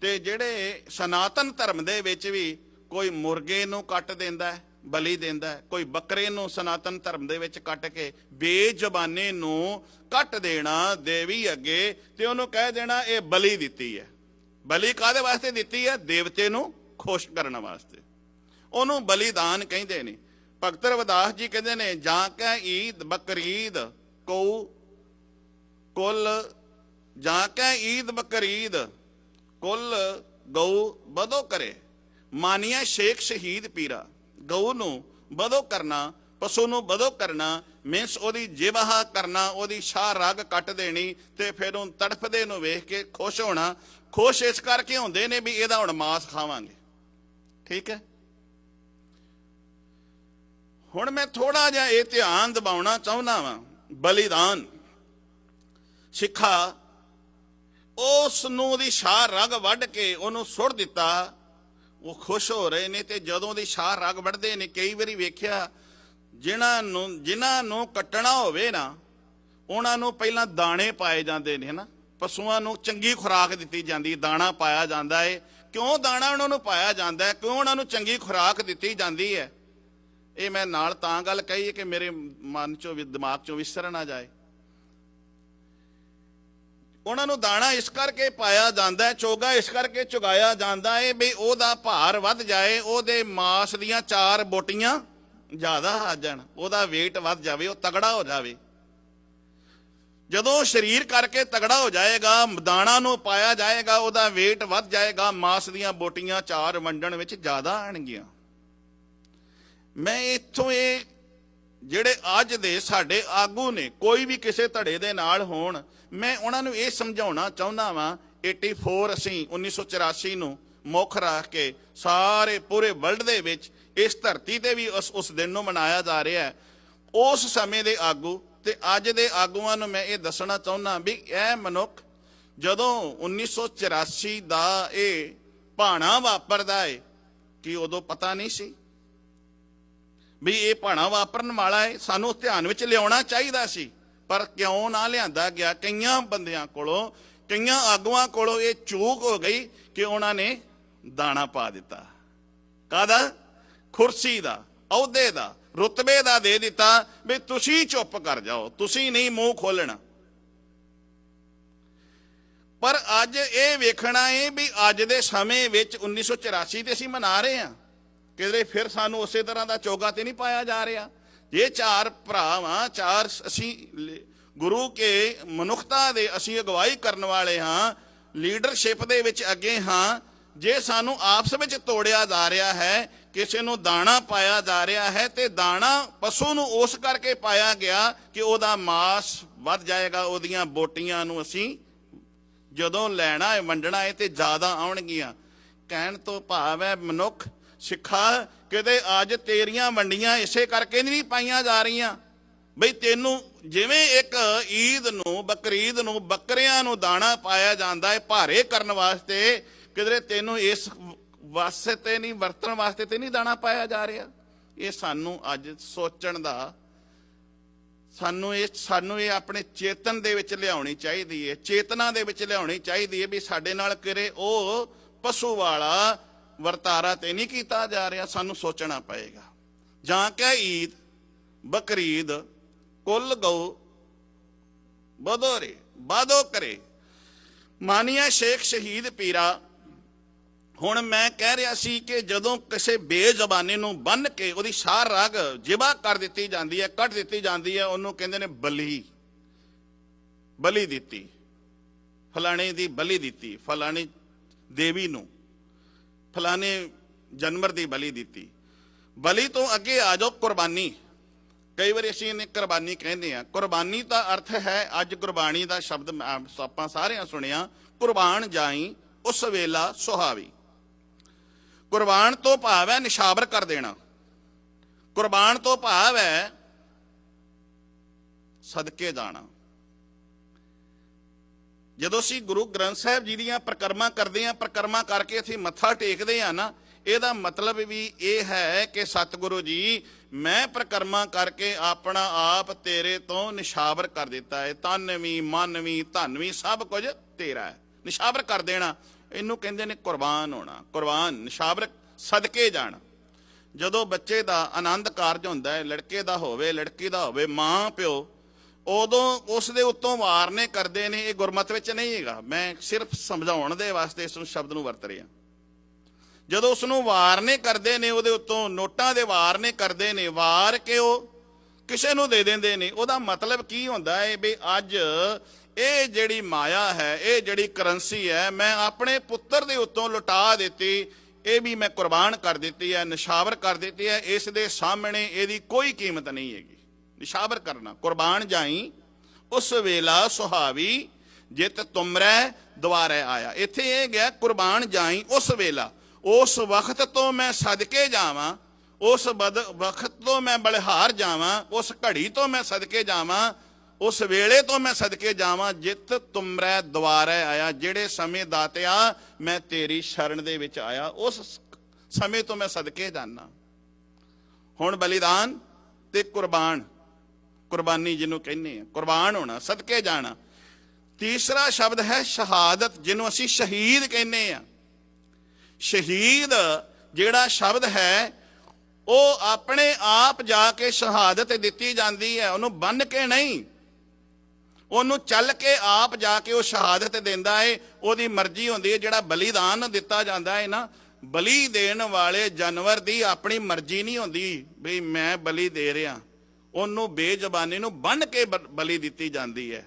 ਤੇ ਜਿਹੜੇ ਸਨਾਤਨ ਧਰਮ ਦੇ ਵਿੱਚ ਵੀ ਕੋਈ ਮੁਰਗੇ ਨੂੰ ਕੱਟ ਦਿੰਦਾ ਹੈ, ਬਲੀ ਦਿੰਦਾ ਹੈ। ਕੋਈ ਬੱਕਰੇ ਨੂੰ ਸਨਾਤਨ ਧਰਮ ਦੇ ਵਿੱਚ ਕੱਟ ਕੇ ਬੇਜ਼ਬਾਨੇ ਨੂੰ ਕੱਟ ਦੇਣਾ ਦੇਵੀ ਅੱਗੇ, ਤੇ ਉਹਨੂੰ ਕਹਿ ਦੇਣਾ ਇਹ ਬਲੀ ਦਿੱਤੀ ਹੈ। ਬਲੀ ਕਾਹਦੇ ਵਾਸਤੇ ਦਿੱਤੀ ਹੈ? ਦੇਵਤੇ ਨੂੰ ਖੁਸ਼ ਕਰਨ ਵਾਸਤੇ। ਉਹਨੂੰ ਬਲੀਦਾਨ ਕਹਿੰਦੇ ਨੇ। ਭਗਤ ਰਵਿਦਾਸ ਜੀ ਕਹਿੰਦੇ ਨੇ, ਜਾਂ ਕੈ ਈਦ ਬਕਰੀਦ ਜਾਂ ਕੈ ਈਦ ਬਕਰੀਦ ਕੁੱਲ ਗਊ ਬਦੋ ਕਰੇ ਮਾਨੀਆ ਸ਼ੇਖ ਸ਼ਹੀਦ ਪੀਰਾ। ਗਊ ਨੂੰ ਬਦੋ ਕਰਨਾ, ਪਸ਼ੂ ਨੂੰ ਬਦੋ ਕਰਨਾ, ਮੀਨਸ ਉਹਦੀ ਜਿਬਾਹ ਕਰਨਾ, ਉਹਦੀ ਸ਼ਾਹ ਰਗ ਕੱਟ ਦੇਣੀ, ਤੇ ਫਿਰ ਉਹ ਤੜਫਦੇ ਨੂੰ ਵੇਖ ਕੇ ਖੁਸ਼ ਹੋਣਾ। ਖੁਸ਼ ਇਸ ਕਰਕੇ ਹੁੰਦੇ ਨੇ ਵੀ ਇਹਦਾ ਹੁਣ ਮਾਸ ਖਾਵਾਂਗੇ। ਠੀਕ ਹੈ। ਹੁਣ ਮੈਂ ਥੋੜਾ ਜਿਹਾ ਇਹ ਧਿਆਨ ਦਿਵਾਉਣਾ ਚਾਹੁੰਦਾ ਵਾਂ, ਬਲੀਦਾਨ ਸਿੱਖਾ ਉਸ ਨੂੰ ਉਹਦੀ ਸ਼ਾਹ ਰਗ ਵੱਢ ਕੇ ਉਹਨੂੰ ਸੁੱਟ ਦਿੱਤਾ, ਉਹ ਖੁਸ਼ ਹੋ ਰਹੇ ਨੇ। ਤੇ ਜਦੋਂ ਦੀ ਸ਼ਾਹ ਰਗ ਵੱਢਦੇ ਨੇ, ਕਈ ਵਾਰੀ ਵੇਖਿਆ ਜਿਨ੍ਹਾਂ ਨੂੰ ਕੱਟਣਾ ਹੋਵੇ ਨਾ, ਉਹਨਾਂ ਨੂੰ ਪਹਿਲਾਂ ਦਾਣੇ ਪਾਏ ਜਾਂਦੇ ਨੇ, ਹਨਾ। ਪਸ਼ੂਆਂ ਨੂੰ ਚੰਗੀ ਖੁਰਾਕ ਦਿੱਤੀ ਜਾਂਦੀ, ਦਾਣਾ ਪਾਇਆ ਜਾਂਦਾ ਹੈ। ਕਿਉਂ ਦਾਣਾ ਉਹਨਾਂ ਨੂੰ ਪਾਇਆ ਜਾਂਦਾ ਹੈ? ਕਿਉਂ ਉਹਨਾਂ ਨੂੰ ਚੰਗੀ ਖੁਰਾਕ ਦਿੱਤੀ ਜਾਂਦੀ ਹੈ? ਇਹ ਮੈਂ ਨਾਲ ਤਾਂ ਗੱਲ ਕਹੀ ਹੈ ਕਿ ਮੇਰੇ ਮਨ ਚੋਂ ਵੀ, ਦਿਮਾਗ ਚੋਂ ਵਿਸਰ ਨਾ ਜਾਏ। ਉਹਨਾਂ ਨੂੰ ਦਾਣਾ ਇਸ ਕਰਕੇ ਪਾਇਆ ਜਾਂਦਾ ਹੈ, ਚੋਗਾ ਇਸ ਕਰਕੇ ਚੁਗਾਇਆ ਜਾਂਦਾ ਹੈ ਵੀ ਉਹਦਾ ਭਾਰ ਵੱਧ ਜਾਏ, ਉਹਦੇ ਮਾਸ ਦੀਆਂ 4 ਬੋਟੀਆਂ ਜ਼ਿਆਦਾ ਆ ਜਾਣ, ਉਹਦਾ weight ਵੱਧ ਜਾਵੇ, ਉਹ ਤਗੜਾ ਹੋ ਜਾਵੇ। ਜਦੋਂ ਸਰੀਰ ਕਰਕੇ ਤਗੜਾ ਹੋ ਜਾਏਗਾ, ਦਾਣਾ ਨੂੰ ਪਾਇਆ ਜਾਏਗਾ, ਉਹਦਾ weight ਵੱਧ ਜਾਏਗਾ, ਮਾਸ ਦੀਆਂ ਬੋਟੀਆਂ 4 ਵੰਡਣ ਵਿੱਚ ਜ਼ਿਆਦਾ ਆਣਗੀਆਂ। ਮੈਂ ਇੱਥੋਂ ਇਹ ਜਿਹੜੇ ਅੱਜ ਦੇ ਸਾਡੇ ਆਗੂ ਨੇ, ਕੋਈ ਵੀ ਕਿਸੇ ਧੜੇ ਦੇ ਨਾਲ ਹੋਣ, ਮੈਂ ਉਹਨਾਂ ਨੂੰ ਇਹ ਸਮਝਾਉਣਾ ਚਾਹੁੰਦਾ ਵਾਂ, 84 ਅਸੀਂ 1984 ਨੂੰ ਮੁੱਖ ਰੱਖ ਕੇ ਸਾਰੇ ਪੂਰੇ ਵਰਲਡ ਦੇ ਵਿੱਚ, ਇਸ ਧਰਤੀ ਤੇ ਵੀ ਉਸ ਦਿਨ ਨੂੰ ਮਨਾਇਆ ਜਾ ਰਿਹਾ ਹੈ। ਉਸ ਸਮੇਂ ਦੇ ਆਗੂ ਤੇ ਅੱਜ ਦੇ ਆਗੂਆਂ ਨੂੰ ਮੈਂ ਇਹ ਦੱਸਣਾ ਚਾਹੁੰਦਾ ਵੀ ਇਹ ਮਨੁੱਖ ਜਦੋਂ 1984 ਦਾ ਇਹ ਭਾਣਾ ਵਾਪਰਦਾ ਹੈ, ਕਿ ਉਦੋਂ ਪਤਾ ਨਹੀਂ ਸੀ ਵੀ ਇਹ ਭਾਣਾ ਵਾਪਰਨ ਵਾਲਾ ਹੈ। ਸਾਨੂੰ ਧਿਆਨ ਵਿੱਚ ਲਿਆਉਣਾ ਚਾਹੀਦਾ ਸੀ, ਪਰ ਕਿਉਂ ਨਾ ਲਿਆਂਦਾ ਗਿਆ? ਕਈਆਂ ਬੰਦਿਆਂ ਕੋਲੋਂ, ਕਈਆਂ ਆਗੂਆਂ ਕੋਲੋਂ ਇਹ ਚੂਕ ਹੋ ਗਈ ਕਿ ਉਹਨਾਂ ਨੇ ਦਾਣਾ ਪਾ ਦਿੱਤਾ। ਕਾਹਦਾ? ਕੁਰਸੀ ਦਾ, ਅਹੁਦੇ ਦਾ, ਰੁਤਬੇ ਦਾ ਦੇ ਦਿੱਤਾ ਵੀ ਤੁਸੀਂ ਚੁੱਪ ਕਰ ਜਾਓ, ਤੁਸੀਂ ਨਹੀਂ ਮੂੰਹ ਖੋਲਣਾ। ਪਰ ਅੱਜ ਇਹ ਵੇਖਣਾ ਹੈ ਵੀ ਅੱਜ ਦੇ ਸਮੇਂ ਵਿੱਚ 1984 ਤੇ ਅਸੀਂ ਮਨਾ ਰਹੇ ਹਾਂ, ਕਿਧਰੇ ਫਿਰ ਸਾਨੂੰ ਉਸੇ ਤਰ੍ਹਾਂ ਦਾ ਚੋਗਾ ਤੇ ਨਹੀਂ ਪਾਇਆ ਜਾ ਰਿਹਾ। ਇਹ 4 ਭਰਾ ਵਾਂ, 4 ਅਸੀਂ ਗੁਰੂ ਕੇ ਮਨੁੱਖਤਾ ਦੇ ਅਸੀਂ ਅਗਵਾਈ ਕਰਨ ਵਾਲੇ ਹਾਂ, ਲੀਡਰਸ਼ਿਪ ਦੇ ਵਿੱਚ ਅੱਗੇ ਹਾਂ। ਜੇ ਸਾਨੂੰ ਆਪਸ ਵਿੱਚ ਤੋੜਿਆ ਜਾ ਰਿਹਾ ਹੈ, ਕਿਸੇ ਨੂੰ ਦਾਣਾ ਪਾਇਆ ਜਾ ਰਿਹਾ ਹੈ, ਤੇ ਦਾਣਾ ਪਸ਼ੂ ਨੂੰ ਉਸ ਕਰਕੇ ਪਾਇਆ ਗਿਆ ਕਿ ਉਹਦਾ ਮਾਸ ਵੱਧ ਜਾਏਗਾ, ਉਹਦੀਆਂ ਬੋਟੀਆਂ ਨੂੰ ਅਸੀਂ ਜਦੋਂ ਲੈਣਾ ਹੈ ਵੰਡਣਾ ਹੈ ਤੇ ਜ਼ਿਆਦਾ ਆਉਣਗੀਆਂ। ਕਹਿਣ ਤੋਂ ਭਾਵ ਹੈ ਮਨੁੱਖ ਸਿੱਖਾ, ਕਿਤੇ ਅੱਜ ਤੇਰੀਆਂ ਵੰਡੀਆਂ ਇਸੇ ਕਰਕੇ ਨਹੀਂ ਪਾਈਆਂ ਜਾ ਰਹੀਆਂ ਬਈ ਤੈਨੂੰ ਜਿਵੇਂ ਇੱਕ ਈਦ ਨੂੰ ਬਕਰੀਦ ਨੂੰ ਬੱਕਰਿਆਂ ਨੂੰ ਦਾਣਾ ਪਾਇਆ ਜਾਂਦਾ ਹੈ ਭਾਰੇ ਕਰਨ ਵਾਸਤੇ, ਕਿਧਰੇ ਤੈਨੂੰ ਇਸ ਵਾਸਤੇ ਨਹੀਂ, ਵਰਤਣ ਵਾਸਤੇ ਤੇ ਨਹੀਂ ਦਾਣਾ ਪਾਇਆ ਜਾ ਰਿਹਾ। ਇਹ ਸਾਨੂੰ ਅੱਜ ਸੋਚਣ ਦਾ, ਸਾਨੂੰ ਇਹ ਆਪਣੇ ਚੇਤਨ ਦੇ ਵਿੱਚ ਲਿਆਉਣੀ ਚਾਹੀਦੀ ਹੈ, ਚੇਤਨਾ ਦੇ ਵਿੱਚ ਲਿਆਉਣੀ ਚਾਹੀਦੀ ਹੈ ਵੀ ਸਾਡੇ ਨਾਲ ਕਿਰੇ ਉਹ ਪਸ਼ੂ ਵਾਲਾ ਵਰਤਾਰਾ ਤੇ ਨਹੀਂ ਕੀਤਾ ਜਾ ਰਿਹਾ। ਸਾਨੂੰ ਸੋਚਣਾ ਪਏਗਾ। ਜਾਂ ਕਿ ਈਦ ਬਕਰੀਦ ਕੁੱਲ ਗਊ ਬਦੋਰੇ ਬਾਦੋ ਕਰੇ, ਮਾਨੀਆ ਸ਼ੇਖ ਸ਼ਹੀਦ ਪੀਰਾ। ਹੁਣ ਮੈਂ ਕਹਿ ਰਿਹਾ ਸੀ ਕਿ ਜਦੋਂ ਕਿਸੇ ਬੇਜ਼ਬਾਨੀ ਨੂੰ ਬੰਨ ਕੇ ਉਹਦੀ ਸਾਰ ਰਗ ਜਿਬਾ ਕਰ ਦਿੱਤੀ ਜਾਂਦੀ ਹੈ, ਕੱਟ ਦਿੱਤੀ ਜਾਂਦੀ ਹੈ, ਉਹਨੂੰ ਕਹਿੰਦੇ ਨੇ ਬਲੀ। ਬਲੀ ਦਿੱਤੀ, ਫਲਾਣੇ ਦੀ ਬਲੀ ਦਿੱਤੀ, ਫਲਾਣੀ ਦੇਵੀ ਨੂੰ, ਫਲਾਣੇ ਜਾਨਵਰ ਦੀ ਬਲੀ ਦਿੱਤੀ। ਬਲੀ ਤੋਂ ਅੱਗੇ ਆ ਜਾਓ ਕੁਰਬਾਨੀ। ਕਈ ਵਾਰੀ ਅਸੀਂ ਇਹਨੇ ਕੁਰਬਾਨੀ ਕਹਿੰਦੇ ਆ। ਕੁਰਬਾਨੀ ਦਾ ਅਰਥ ਹੈ, ਅੱਜ ਗੁਰਬਾਣੀ ਦਾ ਸ਼ਬਦ ਆਪਾਂ ਸਾਰਿਆਂ ਸੁਣਿਆ, ਕੁਰਬਾਨ ਜਾਈ ਉਸ ਵੇਲਾ ਸੁਹਾਵੀ। ਕੁਰਬਾਨ ਤੋਂ ਭਾਵ ਹੈ ਨਿਸ਼ਾਵਰ ਕਰ ਦੇਣਾ। ਕੁਰਬਾਨ ਤੋਂ ਭਾਵ ਹੈ ਸਦਕੇ ਜਾਣਾ। ਜਦੋਂ ਅਸੀਂ ਗੁਰੂ ਗ੍ਰੰਥ ਸਾਹਿਬ ਜੀ ਦੀਆਂ ਪ੍ਰਕਰਮਾਂ ਕਰਦੇ ਹਾਂ, ਪ੍ਰਕਰਮਾਂ ਕਰਕੇ ਅਸੀਂ ਮੱਥਾ ਟੇਕਦੇ ਹਾਂ ਨਾ, ਇਹਦਾ ਮਤਲਬ ਵੀ ਇਹ ਹੈ ਕਿ ਸਤਿਗੁਰੂ ਜੀ ਮੈਂ ਪ੍ਰਕਰਮਾਂ ਕਰਕੇ ਆਪਣਾ ਆਪ ਤੇਰੇ ਤੋਂ ਨਿਸ਼ਾਵਰ ਕਰ ਦਿੱਤਾ ਹੈ। ਤਨ ਵੀ ਮਨ ਵੀ ਧਨ ਵੀ ਸਭ ਕੁਝ ਤੇਰਾ ਹੈ। ਨਿਸ਼ਾਵਰ ਕਰ ਦੇਣਾ, ਇਹਨੂੰ ਕਹਿੰਦੇ ਨੇ ਕੁਰਬਾਨ ਹੋਣਾ। ਕੁਰਬਾਨ ਨਿਸ਼ਾਵਰ ਸਦਕੇ ਜਾਣਾ। ਜਦੋਂ ਬੱਚੇ ਦਾ ਆਨੰਦ ਕਾਰਜ ਹੁੰਦਾ ਹੈ, ਲੜਕੇ ਦਾ ਹੋਵੇ ਲੜਕੀ ਦਾ ਹੋਵੇ, ਮਾਂ ਪਿਓ ਉਦੋਂ ਉਸ ਦੇ ਉੱਤੋਂ ਵਾਰਨੇ ਕਰਦੇ ਨੇ। ਇਹ ਗੁਰਮਤਿ ਵਿੱਚ ਨਹੀਂ ਹੈਗਾ, ਮੈਂ ਸਿਰਫ ਸਮਝਾਉਣ ਦੇ ਵਾਸਤੇ ਇਸ ਨੂੰ ਸ਼ਬਦ ਨੂੰ ਵਰਤ ਰਿਹਾ। ਜਦੋਂ ਉਸ ਨੂੰ ਵਾਰਨੇ ਕਰਦੇ ਨੇ, ਉਹਦੇ ਉੱਤੋਂ ਨੋਟਾਂ ਦੇ ਵਾਰਨੇ ਕਰਦੇ ਨੇ, ਵਾਰ ਕੇ ਉਹ ਕਿਸੇ ਨੂੰ ਦੇ ਦਿੰਦੇ ਨੇ। ਉਹਦਾ ਮਤਲਬ ਕੀ ਹੁੰਦਾ ਹੈ ਵੀ ਅੱਜ ਇਹ ਜਿਹੜੀ ਮਾਇਆ ਹੈ, ਇਹ ਜਿਹੜੀ ਕਰੰਸੀ ਹੈ, ਮੈਂ ਆਪਣੇ ਪੁੱਤਰ ਦੇ ਉੱਤੋਂ ਲੁਟਾ ਦਿੱਤੀ, ਇਹ ਵੀ ਮੈਂ ਕੁਰਬਾਨ ਕਰ ਦਿੱਤੀ ਹੈ, ਨਿਸ਼ਾਵਰ ਕਰ ਦਿੱਤੀ ਹੈ। ਇਸ ਦੇ ਸਾਹਮਣੇ ਇਹਦੀ ਕੋਈ ਕੀਮਤ ਨਹੀਂ ਹੈਗੀ। ਨਿਸ਼ਾਵਰ ਕਰਨਾ। ਕੁਰਬਾਨ ਜਾਈ ਉਸ ਵੇਲਾ ਸੁਹਾਵੀ, ਜਿਤ ਤੁਮਰੈ ਦੁਆਰੇ ਆਇਆ। ਇੱਥੇ ਇਹ ਗਿਆ ਕੁਰਬਾਨ ਜਾਈ ਉਸ ਵੇਲਾ, ਉਸ ਵਕਤ ਤੋਂ ਮੈਂ ਸਦਕੇ ਜਾਵਾਂ, ਉਸ ਵਕਤ ਤੋਂ ਮੈਂ ਬਲਿਹਾਰ ਜਾਵਾਂ, ਉਸ ਘੜੀ ਤੋਂ ਮੈਂ ਸਦਕੇ ਜਾਵਾਂ, ਉਸ ਵੇਲੇ ਤੋਂ ਮੈਂ ਸਦਕੇ ਜਾਵਾਂ, ਜਿਤ ਤੁਮਰੈ ਦੁਆਰੇ ਆਇਆ। ਜਿਹੜੇ ਸਮੇਂ ਦਾਤਿਆ ਮੈਂ ਤੇਰੀ ਸ਼ਰਨ ਦੇ ਵਿੱਚ ਆਇਆ, ਉਸ ਸਮੇਂ ਤੋਂ ਮੈਂ ਸਦਕੇ ਜਾਣਾ। ਹੁਣ ਬਲੀਦਾਨ ਤੇ ਕੁਰਬਾਨ, ਕੁਰਬਾਨੀ ਜਿਹਨੂੰ ਕਹਿੰਦੇ ਆ, ਕੁਰਬਾਨ ਹੋਣਾ, ਸਦਕੇ ਜਾਣਾ। ਤੀਸਰਾ ਸ਼ਬਦ ਹੈ ਸ਼ਹਾਦਤ, ਜਿਹਨੂੰ ਅਸੀਂ ਸ਼ਹੀਦ ਕਹਿੰਦੇ ਆ। ਸ਼ਹੀਦ ਜਿਹੜਾ ਸ਼ਬਦ ਹੈ ਉਹ ਆਪਣੇ ਆਪ ਜਾ ਕੇ ਸ਼ਹਾਦਤ ਦਿੱਤੀ ਜਾਂਦੀ ਹੈ, ਉਹਨੂੰ ਬੰਨ ਕੇ ਨਹੀਂ, ਉਹਨੂੰ ਚੱਲ ਕੇ ਆਪ ਜਾ ਕੇ ਉਹ ਸ਼ਹਾਦਤ ਦਿੰਦਾ ਹੈ। ਉਹਦੀ ਮਰਜ਼ੀ ਹੁੰਦੀ ਹੈ। ਜਿਹੜਾ ਬਲੀਦਾਨ ਦਿੱਤਾ ਜਾਂਦਾ ਹੈ ਨਾ, ਬਲੀ ਦੇਣ ਵਾਲੇ ਜਾਨਵਰ ਦੀ ਆਪਣੀ ਮਰਜ਼ੀ ਨਹੀਂ ਹੁੰਦੀ ਵੀ ਮੈਂ ਬਲੀ ਦੇ ਰਿਹਾ। ਉਹਨੂੰ ਬੇਜ਼ਬਾਨੀ ਨੂੰ ਬੰਨ ਕੇ ਬਲੀ ਦਿੱਤੀ ਜਾਂਦੀ ਹੈ,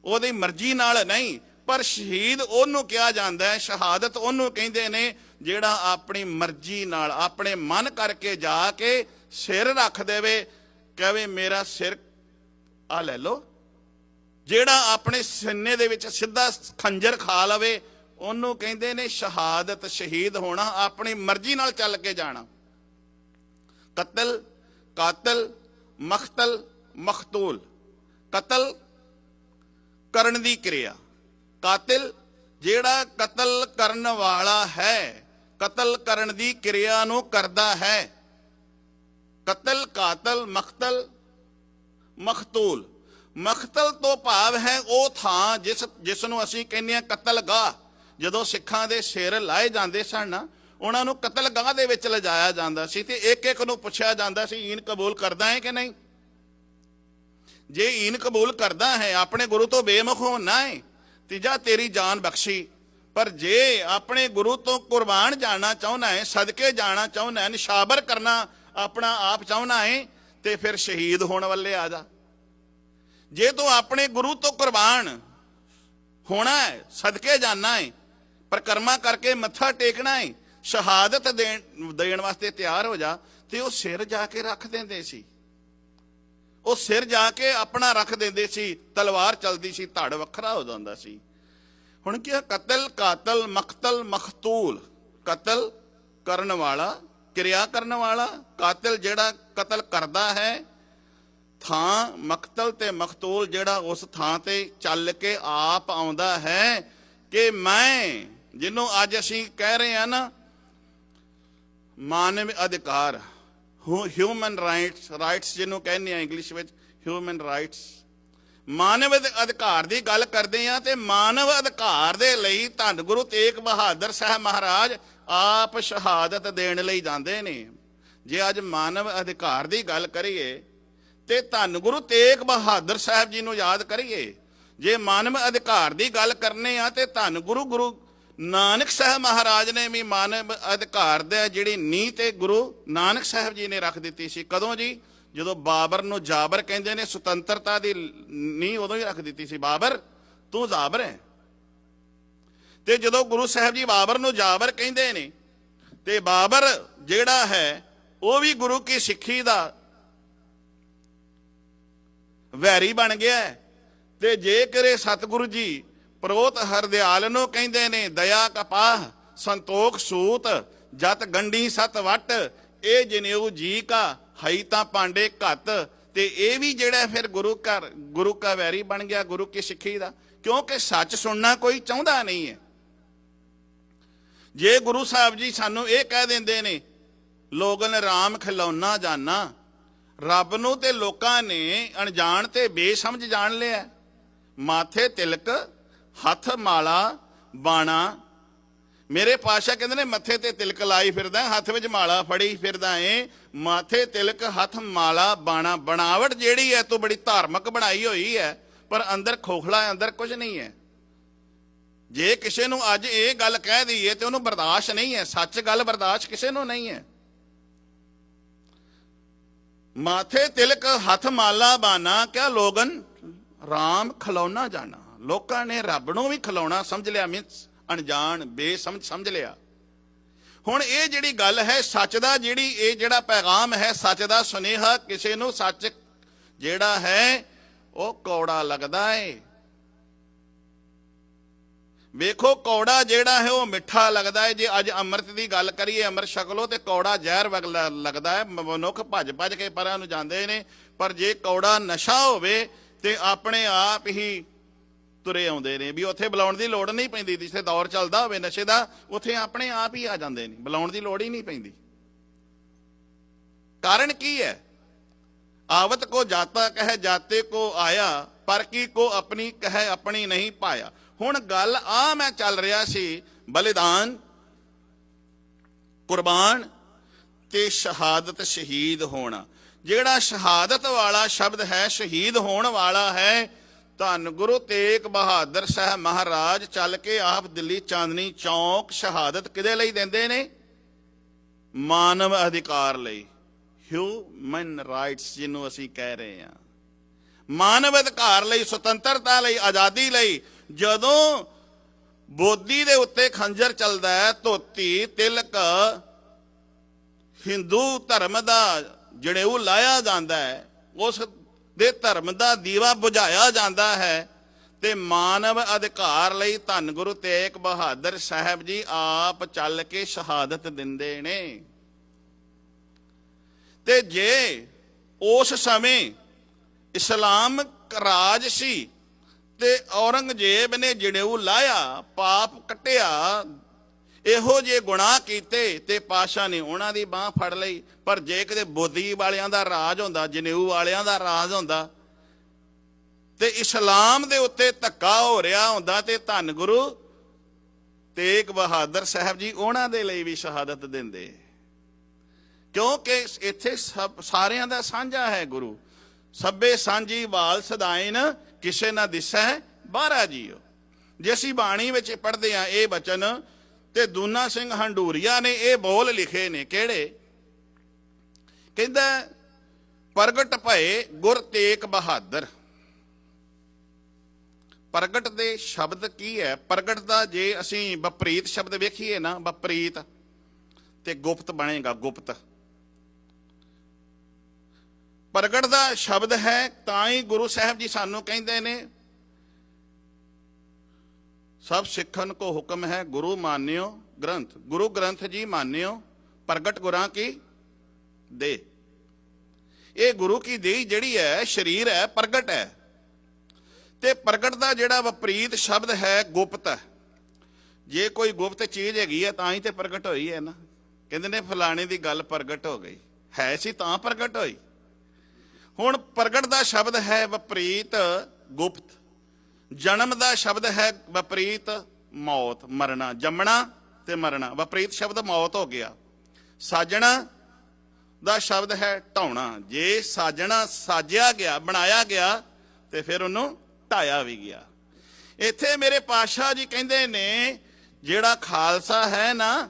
ਉਹਦੀ ਮਰਜ਼ੀ ਨਾਲ ਨਹੀਂ। ਪਰ ਸ਼ਹੀਦ ਉਹਨੂੰ ਕਿਹਾ ਜਾਂਦਾ ਹੈ, ਸ਼ਹਾਦਤ ਉਹਨੂੰ ਕਹਿੰਦੇ ਨੇ ਜਿਹੜਾ ਆਪਣੀ ਮਰਜ਼ੀ ਨਾਲ, ਆਪਣੇ ਮਨ ਕਰਕੇ ਜਾ ਕੇ ਸਿਰ ਰੱਖ ਦੇਵੇ, ਕਹੇ ਮੇਰਾ ਸਿਰ ਆ ਲੈ ਲਓ। ਜਿਹੜਾ ਆਪਣੇ ਸੀਨੇ ਦੇ ਵਿੱਚ ਸਿੱਧਾ ਖੰਜਰ ਖਾ ਲਵੇ, ਉਹਨੂੰ ਕਹਿੰਦੇ ਨੇ ਸ਼ਹਾਦਤ। ਸ਼ਹੀਦ ਹੋਣਾ, ਆਪਣੀ ਮਰਜ਼ੀ ਨਾਲ ਚੱਲ ਕੇ ਜਾਣਾ। ਕਤਲ, ਕਾਤਲ, ਮਖਤਲ, ਮਖਤੂਲ। ਕਤਲ ਕਰਨ ਦੀ ਕਿਰਿਆ। ਕਾਤਿਲ ਜਿਹੜਾ ਕਤਲ ਕਰਨ ਵਾਲਾ ਹੈ, ਕਤਲ ਕਰਨ ਦੀ ਕਿਰਿਆ ਨੂੰ ਕਰਦਾ ਹੈ। ਕਤਲ, ਕਾਤਲ, ਮਖਤਲ, ਮਖਤੂਲ। ਮਖਤਲ ਤੋਂ ਭਾਵ ਹੈ ਉਹ ਥਾਂ ਜਿਸ ਨੂੰ ਅਸੀਂ ਕਹਿੰਦੇ ਹਾਂ ਕਤਲਗਾਹ। ਜਦੋਂ ਸਿੱਖਾਂ ਦੇ ਸਿਰ ਲਾਏ ਜਾਂਦੇ ਸਨ ਨਾ, ਉਹਨਾਂ ਨੂੰ ਕਤਲਗਾਹ ਦੇ ਵਿੱਚ ਲਿਜਾਇਆ ਜਾਂਦਾ ਸੀ ਤੇ ਇੱਕ ਇੱਕ ਨੂੰ ਪੁੱਛਿਆ ਜਾਂਦਾ ਸੀ, ਈਨ ਕਬੂਲ ਕਰਦਾ ਹੈ ਕਿ ਨਹੀਂ। ਜੇ ਈਨ ਕਬੂਲ ਕਰਦਾ ਹੈ, ਆਪਣੇ ਗੁਰੂ ਤੋਂ ਬੇਮੁਖ ਹੋਣਾ ਹੈ, ਤੀਜਾ ਤੇਰੀ ਜਾਨ ਬਖਸ਼ੀ। ਪਰ ਜੇ ਆਪਣੇ ਗੁਰੂ ਤੋਂ ਕੁਰਬਾਨ ਜਾਣਾ ਚਾਹੁੰਦਾ ਹੈ, ਸਦਕੇ ਜਾਣਾ ਚਾਹੁੰਦਾ ਹੈ, ਨਿਸ਼ਾਵਰ ਕਰਨਾ ਆਪਣਾ ਆਪ ਚਾਹੁੰਦਾ ਹੈ, ਤੇ ਫਿਰ ਸ਼ਹੀਦ ਹੋਣ ਵੱਲੇ ਆ ਜਾ। ਜੇ ਤੂੰ ਆਪਣੇ ਗੁਰੂ ਤੋਂ ਕੁਰਬਾਨ ਹੋਣਾ ਹੈ, ਸਦਕੇ ਜਾਣਾ ਹੈ, ਪਰਿਕਰਮਾ ਕਰਕੇ ਮੱਥਾ ਟੇਕਣਾ ਹੈ, ਸ਼ਹਾਦਤ ਦੇਣ ਵਾਸਤੇ ਤਿਆਰ ਹੋ ਜਾ। ਤੇ ਉਹ ਸਿਰ ਜਾ ਕੇ ਰੱਖ ਦਿੰਦੇ ਸੀ, ਉਹ ਸਿਰ ਜਾ ਕੇ ਆਪਣਾ ਰੱਖ ਦਿੰਦੇ ਸੀ। ਤਲਵਾਰ ਚਲਦੀ ਸੀ, ਧੜ ਵੱਖਰਾ ਹੋ ਜਾਂਦਾ ਸੀ। ਹੁਣ ਕੀ ਕਤਲ, ਕਾਤਲ, ਮਕਤਲ, ਮਖਤੂਲ। ਕਤਲ ਕਰਨ ਵਾਲਾ, ਕਿਰਿਆ ਕਰਨ ਵਾਲਾ, ਕਾਤਲ ਜਿਹੜਾ ਕਤਲ ਕਰਦਾ ਹੈ, ਥਾਂ ਮਕਤਲ ਤੇ ਮਖਤੂਲ ਜਿਹੜਾ ਉਸ ਥਾਂ ਤੇ ਚੱਲ ਕੇ ਆਪ ਆਉਂਦਾ ਹੈ ਕਿ ਮੈਂ, ਜਿਹਨੂੰ ਅੱਜ ਅਸੀਂ ਕਹਿ ਰਹੇ ਹਾਂ ਨਾ ਮਾਨਵ ਅਧਿਕਾਰ, ਹਿਊਮਨ ਰਾਈਟਸ ਜਿਹਨੂੰ ਕਹਿੰਦੇ ਆ ਇੰਗਲਿਸ਼ ਵਿੱਚ, ਹਿਊਮਨ ਰਾਈਟਸ, ਮਾਨਵ ਅਧਿਕਾਰ ਦੀ ਗੱਲ ਕਰਦੇ ਆ। ਤੇ ਮਾਨਵ ਅਧਿਕਾਰ ਦੇ ਲਈ ਧੰਨ ਗੁਰੂ ਤੇਗ ਬਹਾਦਰ ਸਾਹਿਬ ਮਹਾਰਾਜ ਆਪ ਸ਼ਹਾਦਤ ਦੇਣ ਲਈ ਜਾਂਦੇ ਨੇ। ਜੇ ਅੱਜ ਮਾਨਵ ਅਧਿਕਾਰ ਦੀ ਗੱਲ ਕਰੀਏ ਤੇ ਧੰਨ ਗੁਰੂ ਤੇਗ ਬਹਾਦਰ ਸਾਹਿਬ ਜੀ ਨੂੰ ਯਾਦ ਕਰੀਏ। ਜੇ ਮਾਨਵ ਅਧਿਕਾਰ ਦੀ ਗੱਲ ਕਰਨੇ ਆ ਤੇ ਧੰਨ ਗੁਰੂ ਨਾਨਕ ਸਾਹਿਬ ਮਹਾਰਾਜ ਨੇ ਵੀ ਮਾਨਵ ਅਧਿਕਾਰ ਦਾ ਜਿਹੜੀ ਨੀਂਹ ਤੇ ਗੁਰੂ ਨਾਨਕ ਸਾਹਿਬ ਜੀ ਨੇ ਰੱਖ ਦਿੱਤੀ ਸੀ। ਕਦੋਂ ਜੀ? ਜਦੋਂ ਬਾਬਰ ਨੂੰ ਜਾਬਰ ਕਹਿੰਦੇ ਨੇ, ਸੁਤੰਤਰਤਾ ਦੀ ਨੀਂਹ ਉਦੋਂ ਹੀ ਰੱਖ ਦਿੱਤੀ ਸੀ। ਬਾਬਰ ਤੂੰ ਜਾਬਰ ਹੈ। ਤੇ ਜਦੋਂ ਗੁਰੂ ਸਾਹਿਬ ਜੀ ਬਾਬਰ ਨੂੰ ਜਾਬਰ ਕਹਿੰਦੇ ਨੇ ਤੇ ਬਾਬਰ ਜਿਹੜਾ ਹੈ ਉਹ ਵੀ ਗੁਰੂ ਕੀ ਸਿੱਖੀ ਦਾ ਵੈਰੀ ਬਣ ਗਿਆ। ਤੇ ਜੇ ਕਰੇ ਸਤਿਗੁਰੂ ਜੀ ਪ੍ਰੋਤ ਹਰਦਿਆਲ ਨੂੰ ਕਹਿੰਦੇ ਨੇ, ਦਇਆ ਕਪਾਹ ਸੰਤੋਖ ਸੂਤ ਜਤ ਗੰਢੀ ਸਤ ਵਟ, ਇਹ ਜਨੇਊ ਜੀ ਕਾ ਹਈ ਤਾਂ ਪਾਂਡੇ ਘੱਤ। ਤੇ ਇਹ ਵੀ ਜਿਹੜਾ ਫਿਰ ਗੁਰੂ ਕਾ ਵੈਰੀ ਬਣ ਗਿਆ, ਗੁਰੂ ਕੀ ਸਿੱਖੀ ਦਾ, ਕਿਉਂਕਿ ਸੱਚ ਸੁਣਨਾ ਕੋਈ ਚਾਹੁੰਦਾ ਨਹੀਂ ਹੈ। ਜੇ ਗੁਰੂ ਸਾਹਿਬ ਜੀ ਸਾਨੂੰ ਇਹ ਕਹਿ ਦਿੰਦੇ ਨੇ, ਲੋਗਨ ਰਾਮ ਖਿਲੌਣਾ ਜਾਨਾ, ਰੱਬ ਨੂੰ ਤੇ ਲੋਕਾਂ ਨੇ ਅਣਜਾਣ ਤੇ ਬੇਸਮਝ ਜਾਣ ਲਿਆ। ਮਾਥੇ ਤਿਲਕ ਹੱਥ ਮਾਲਾ ਬਾਣਾ, ਮੇਰੇ ਪਾਤਸ਼ਾਹ ਕਹਿੰਦੇ ਨੇ ਮੱਥੇ ਤੇ ਤਿਲਕ ਲਾਈ ਫਿਰਦਾ, ਹੱਥ ਵਿੱਚ ਮਾਲਾ ਫੜੀ ਫਿਰਦਾ ਏ। ਮਾਥੇ ਤਿਲਕ ਹੱਥ ਮਾਲਾ ਬਾਣਾ, ਬਣਾਵਟ ਜਿਹੜੀ ਹੈ ਤੂੰ ਬੜੀ ਧਾਰਮਿਕ ਬਣਾਈ ਹੋਈ ਹੈ, ਪਰ ਅੰਦਰ ਖੋਖਲਾ, ਅੰਦਰ ਕੁਝ ਨਹੀਂ ਹੈ। ਜੇ ਕਿਸੇ ਨੂੰ ਅੱਜ ਇਹ ਗੱਲ ਕਹਿ ਦਈਏ ਤੇ ਉਹਨੂੰ ਬਰਦਾਸ਼ਤ ਨਹੀਂ ਹੈ, ਸੱਚ ਗੱਲ ਬਰਦਾਸ਼ਤ ਕਿਸੇ ਨੂੰ ਨਹੀਂ ਹੈ। ਮਾਥੇ ਤਿਲਕ ਹੱਥ ਮਾਲਾ ਬਾਣਾ, ਕਿਆ ਲੋਗਨ ਰਾਮ ਖਿਲੌਣਾ ਜਾਣਾ। ਲੋਕਾਂ ਨੇ ਰੱਬ ਨੂੰ ਵੀ ਖਿਲੌਣਾ ਸਮਝ ਲਿਆ, ਮੀਨਸ ਅਣਜਾਣ ਬੇਸਮਝ ਸਮਝ ਲਿਆ। ਹੁਣ ਇਹ ਜਿਹੜੀ ਗੱਲ ਹੈ ਸੱਚ ਦਾ, ਜਿਹੜੀ ਇਹ ਜਿਹੜਾ ਪੈਗਾਮ ਹੈ ਸੱਚ ਦਾ ਸੁਨੇਹਾ, ਕਿਸੇ ਨੂੰ ਸੱਚ ਜਿਹੜਾ ਹੈ ਉਹ ਕੌੜਾ ਲੱਗਦਾ ਏ। ਵੇਖੋ ਕੌੜਾ ਜਿਹੜਾ ਹੈ ਉਹ ਮਿੱਠਾ ਲੱਗਦਾ ਹੈ। ਜੇ ਅੱਜ ਅੰਮ੍ਰਿਤ ਦੀ ਗੱਲ ਕਰੀਏ, ਅੰਮ੍ਰਿਤ ਛਕ ਲੋ ਤੇ ਕੌੜਾ ਜ਼ਹਿਰ ਲੱਗਦਾ ਹੈ। ਮਨੁੱਖ ਭੱਜ ਭੱਜ ਕੇ ਪਰਾਂ ਨੂੰ ਜਾਂਦੇ ਨੇ, ਪਰ ਜੇ ਕੌੜਾ ਨਸ਼ਾ ਹੋਵੇ ਤੇ ਆਪਣੇ ਆਪ ਹੀ ਤੁਰੇ ਆਉਂਦੇ ਨੇ। ਵੀ ਉੱਥੇ ਬੁਲਾਉਣ ਦੀ ਲੋੜ ਨਹੀਂ ਪੈਂਦੀ, ਜਿੱਥੇ ਦੌਰ ਚੱਲਦਾ ਹੋਵੇ ਨਸ਼ੇ ਦਾ, ਉੱਥੇ ਆਪਣੇ ਆਪ ਹੀ ਆ ਜਾਂਦੇ ਨੇ, ਬੁਲਾਉਣ ਦੀ ਲੋੜ ਹੀ ਨਹੀਂ ਪੈਂਦੀ। ਕਾਰਨ ਕੀ ਹੈ? ਆਵਤ ਕੋ ਜਾਤਾ ਕਹੇ ਜਾਤੇ ਕੋ ਆਇਆ, ਪਰ ਕੀ ਕੋ ਆਪਣੀ ਕਹੇ ਆਪਣੀ ਨਹੀਂ ਪਾਇਆ। ਹੁਣ ਗੱਲ ਆ ਮੈਂ ਚੱਲ ਰਿਹਾ ਸੀ, ਬਲਿਦਾਨ, ਕੁਰਬਾਨ ਤੇ ਸ਼ਹਾਦਤ, ਸ਼ਹੀਦ ਹੋਣਾ। ਜਿਹੜਾ ਸ਼ਹਾਦਤ ਵਾਲਾ ਸ਼ਬਦ ਹੈ, ਸ਼ਹੀਦ ਹੋਣ ਵਾਲਾ ਹੈ, ਧੰਨ ਗੁਰੂ ਤੇਗ ਬਹਾਦਰ ਸਾਹਿਬ ਮਹਾਰਾਜ ਚੱਲ ਕੇ ਆਪ ਦਿੱਲੀ ਚਾਂਦਨੀ ਚੌਕ ਸ਼ਹਾਦਤ ਕਿਹਦੇ ਲਈ ਦਿੰਦੇ ਨੇ? ਮਾਨਵ ਅਧਿਕਾਰ ਲਈ, ਹਿਊਮਨ ਰਾਈਟਸ ਜਿਹਨੂੰ ਅਸੀਂ ਕਹਿ ਰਹੇ ਹਾਂ, ਮਾਨਵ ਅਧਿਕਾਰ ਲਈ, ਸੁਤੰਤਰਤਾ ਲਈ, ਆਜ਼ਾਦੀ ਲਈ। ਜਦੋਂ ਬੋਦੀ ਦੇ ਉੱਤੇ ਖੰਜਰ ਚੱਲਦਾ ਹੈ, ਧੋਤੀ ਤਿਲਕ ਹਿੰਦੂ ਧਰਮ ਦਾ ਜਣੇਊ ਲਾਇਆ ਜਾਂਦਾ ਹੈ, ਉਸ ਦੇ ਧਰਮ ਦਾ ਦੀਵਾ ਬੁਝਾਇਆ ਜਾਂਦਾ ਹੈ, ਤੇ ਮਾਨਵ ਅਧਿਕਾਰ ਲਈ ਧੰਨ ਗੁਰੂ ਤੇਗ ਬਹਾਦਰ ਸਾਹਿਬ ਜੀ ਆਪ ਚੱਲ ਕੇ ਸ਼ਹਾਦਤ ਦਿੰਦੇ ਨੇ। ਤੇ ਜੇ ਉਸ ਸਮੇਂ ਇਸਲਾਮਕ ਰਾਜ ਸੀ ਤੇ ਔਰੰਗਜ਼ੇਬ ਨੇ ਜਣੇਊ ਲਾਇਆ, ਪਾਪ ਕੱਟਿਆ, ਇਹੋ ਜਿਹੇ ਗੁਨਾਹ ਕੀਤੇ, ਤੇ ਪਾਤਸ਼ਾਹ ਨੇ ਉਹਨਾਂ ਦੀ ਬਾਹ ਫੜ ਲਈ। ਪਰ ਜੇ ਕਿਤੇ ਬੋਦੀ ਵਾਲਿਆਂ ਦਾ ਰਾਜ ਹੁੰਦਾ, ਜਨੇਊ ਵਾਲਿਆਂ ਦਾ ਰਾਜ ਹੁੰਦਾ, ਤੇ ਇਸਲਾਮ ਦੇ ਉੱਤੇ ਧੱਕਾ ਹੋ ਰਿਹਾ ਹੁੰਦਾ, ਤੇ ਧੰਨ ਗੁਰੂ ਤੇਗ ਬਹਾਦਰ ਸਾਹਿਬ ਜੀ ਉਹਨਾਂ ਦੇ ਲਈ ਵੀ ਸ਼ਹਾਦਤ ਦਿੰਦੇ। ਕਿਉਂਕਿ ਇੱਥੇ ਸਾਰਿਆਂ ਦਾ ਸਾਂਝਾ ਹੈ ਗੁਰੂ। ਸਭੇ ਸਾਂਝੀ ਵਾਲ ਸਦਾਇਨ, ਕਿਸੇ ਨਾ ਦਿਸੈ ਬਾਹਰਾ ਜੀਓ। ਜੇ ਅਸੀਂ ਬਾਣੀ ਵਿੱਚ ਪੜ੍ਹਦੇ ਹਾਂ ਇਹ ਬਚਨ, ਤੇ ਦੂਨਾ ਸਿੰਘ ਹੰਡੂਰੀਆ ਨੇ ਇਹ ਬੋਲ ਲਿਖੇ ਨੇ। ਕਿਹੜੇ? ਕਹਿੰਦਾ ਪ੍ਰਗਟ ਭਏ ਗੁਰ ਤੇਗ ਬਹਾਦਰ, ਪ੍ਰਗਟ ਦੇ ਸ਼ਬਦ ਕੀ ਹੈ? ਪ੍ਰਗਟ ਦਾ ਜੇ ਅਸੀਂ ਵਿਪਰੀਤ ਸ਼ਬਦ ਵੇਖੀਏ ਨਾ, ਵਿਪਰੀਤ ਤੇ ਗੁਪਤ ਬਣੇਗਾ, ਗੁਪਤ। ਪ੍ਰਗਟ ਦਾ ਸ਼ਬਦ ਹੈ, ਤਾਂ ਹੀ ਗੁਰੂ ਸਾਹਿਬ ਜੀ ਸਾਨੂੰ ਕਹਿੰਦੇ ਨੇ ਸਭ ਸਿੱਖਣ ਕੋ ਹੁਕਮ ਹੈ ਗੁਰੂ ਮਾਨਿਓ ਗ੍ਰੰਥ। ਗੁਰੂ ਗ੍ਰੰਥ ਜੀ ਮਾਨਿਓ, ਪ੍ਰਗਟ ਗੁਰਾਂ ਕੀ ਦੇ। ਇਹ ਗੁਰੂ ਕੀ ਦੇਹ ਜਿਹੜੀ ਹੈ, ਸਰੀਰ ਹੈ, ਪ੍ਰਗਟ ਹੈ। ਤੇ ਪ੍ਰਗਟ ਦਾ ਜਿਹੜਾ ਵਿਪਰੀਤ ਸ਼ਬਦ ਹੈ ਗੁਪਤ ਹੈ। ਜੇ ਕੋਈ ਗੁਪਤ ਚੀਜ਼ ਹੈਗੀ ਹੈ ਤਾਂ ਹੀ ਤੇ ਪ੍ਰਗਟ ਹੋਈ ਹੈ ਨਾ। ਕਹਿੰਦੇ ਨੇ ਫਲਾਣੇ ਦੀ ਗੱਲ ਪ੍ਰਗਟ ਹੋ ਗਈ, ਹੈ ਸੀ ਤਾਂ ਪ੍ਰਗਟ ਹੋਈ। ਹੁਣ ਪ੍ਰਗਟ ਦਾ ਸ਼ਬਦ ਹੈ ਵਿਪਰੀਤ ਗੁਪਤ। ਜਨਮ ਦਾ ਸ਼ਬਦ ਹੈ ਵਿਪਰੀਤ ਮੌਤ, ਮਰਨਾ। ਜੰਮਣਾ ਤੇ ਮਰਨਾ, ਵਿਪਰੀਤ ਸ਼ਬਦ ਮੌਤ ਹੋ ਗਿਆ। ਸਾਜਣਾ ਦਾ ਸ਼ਬਦ ਹੈ ਢਾਉਣਾ। ਜੇ ਸਾਜਣਾ ਸਾਜਿਆ ਗਿਆ, ਬਣਾਇਆ ਗਿਆ, ਤੇ ਫਿਰ ਉਹਨੂੰ ਢਾਇਆ ਵੀ ਗਿਆ। ਇੱਥੇ ਮੇਰੇ ਪਾਤਸ਼ਾਹ ਜੀ ਕਹਿੰਦੇ ਨੇ ਜਿਹੜਾ ਖਾਲਸਾ ਹੈ ਨਾ,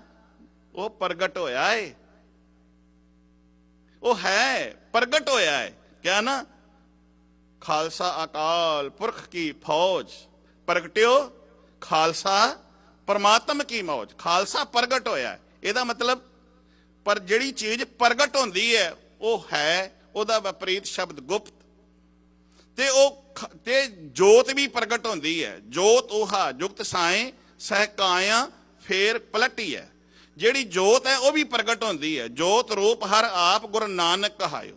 ਉਹ ਪ੍ਰਗਟ ਹੋਇਆ ਏ, ਉਹ ਹੈ, ਪ੍ਰਗਟ ਹੋਇਆ ਹੈ। ਕਿਆ ਨਾ, ਖਾਲਸਾ ਅਕਾਲ ਪੁਰਖ ਕੀ ਫੌਜ, ਪ੍ਰਗਟਿਓ ਖਾਲਸਾ ਪਰਮਾਤਮ ਕੀ ਮੌਜ। ਖਾਲਸਾ ਪ੍ਰਗਟ ਹੋਇਆ। ਇਹਦਾ ਮਤਲਬ, ਪਰ ਜਿਹੜੀ ਚੀਜ਼ ਪ੍ਰਗਟ ਹੁੰਦੀ ਹੈ ਉਹ ਹੈ, ਉਹਦਾ ਵਿਪਰੀਤ ਸ਼ਬਦ ਗੁਪਤ। ਤੇ ਉਹ ਤੇ ਜੋਤ ਵੀ ਪ੍ਰਗਟ ਹੁੰਦੀ ਹੈ। ਜੋਤ ਉਹਾ ਜੁਗਤ ਸਾਏ ਸਹਿਕਾਇਆ ਫੇਰ ਪਲਟੀ ਹੈ। ਜਿਹੜੀ ਜੋਤ ਹੈ ਉਹ ਵੀ ਪ੍ਰਗਟ ਹੁੰਦੀ ਹੈ। ਜੋਤ ਰੂਪ ਹਰ ਆਪ ਗੁਰੂ ਨਾਨਕ ਕਹਾਇਓ।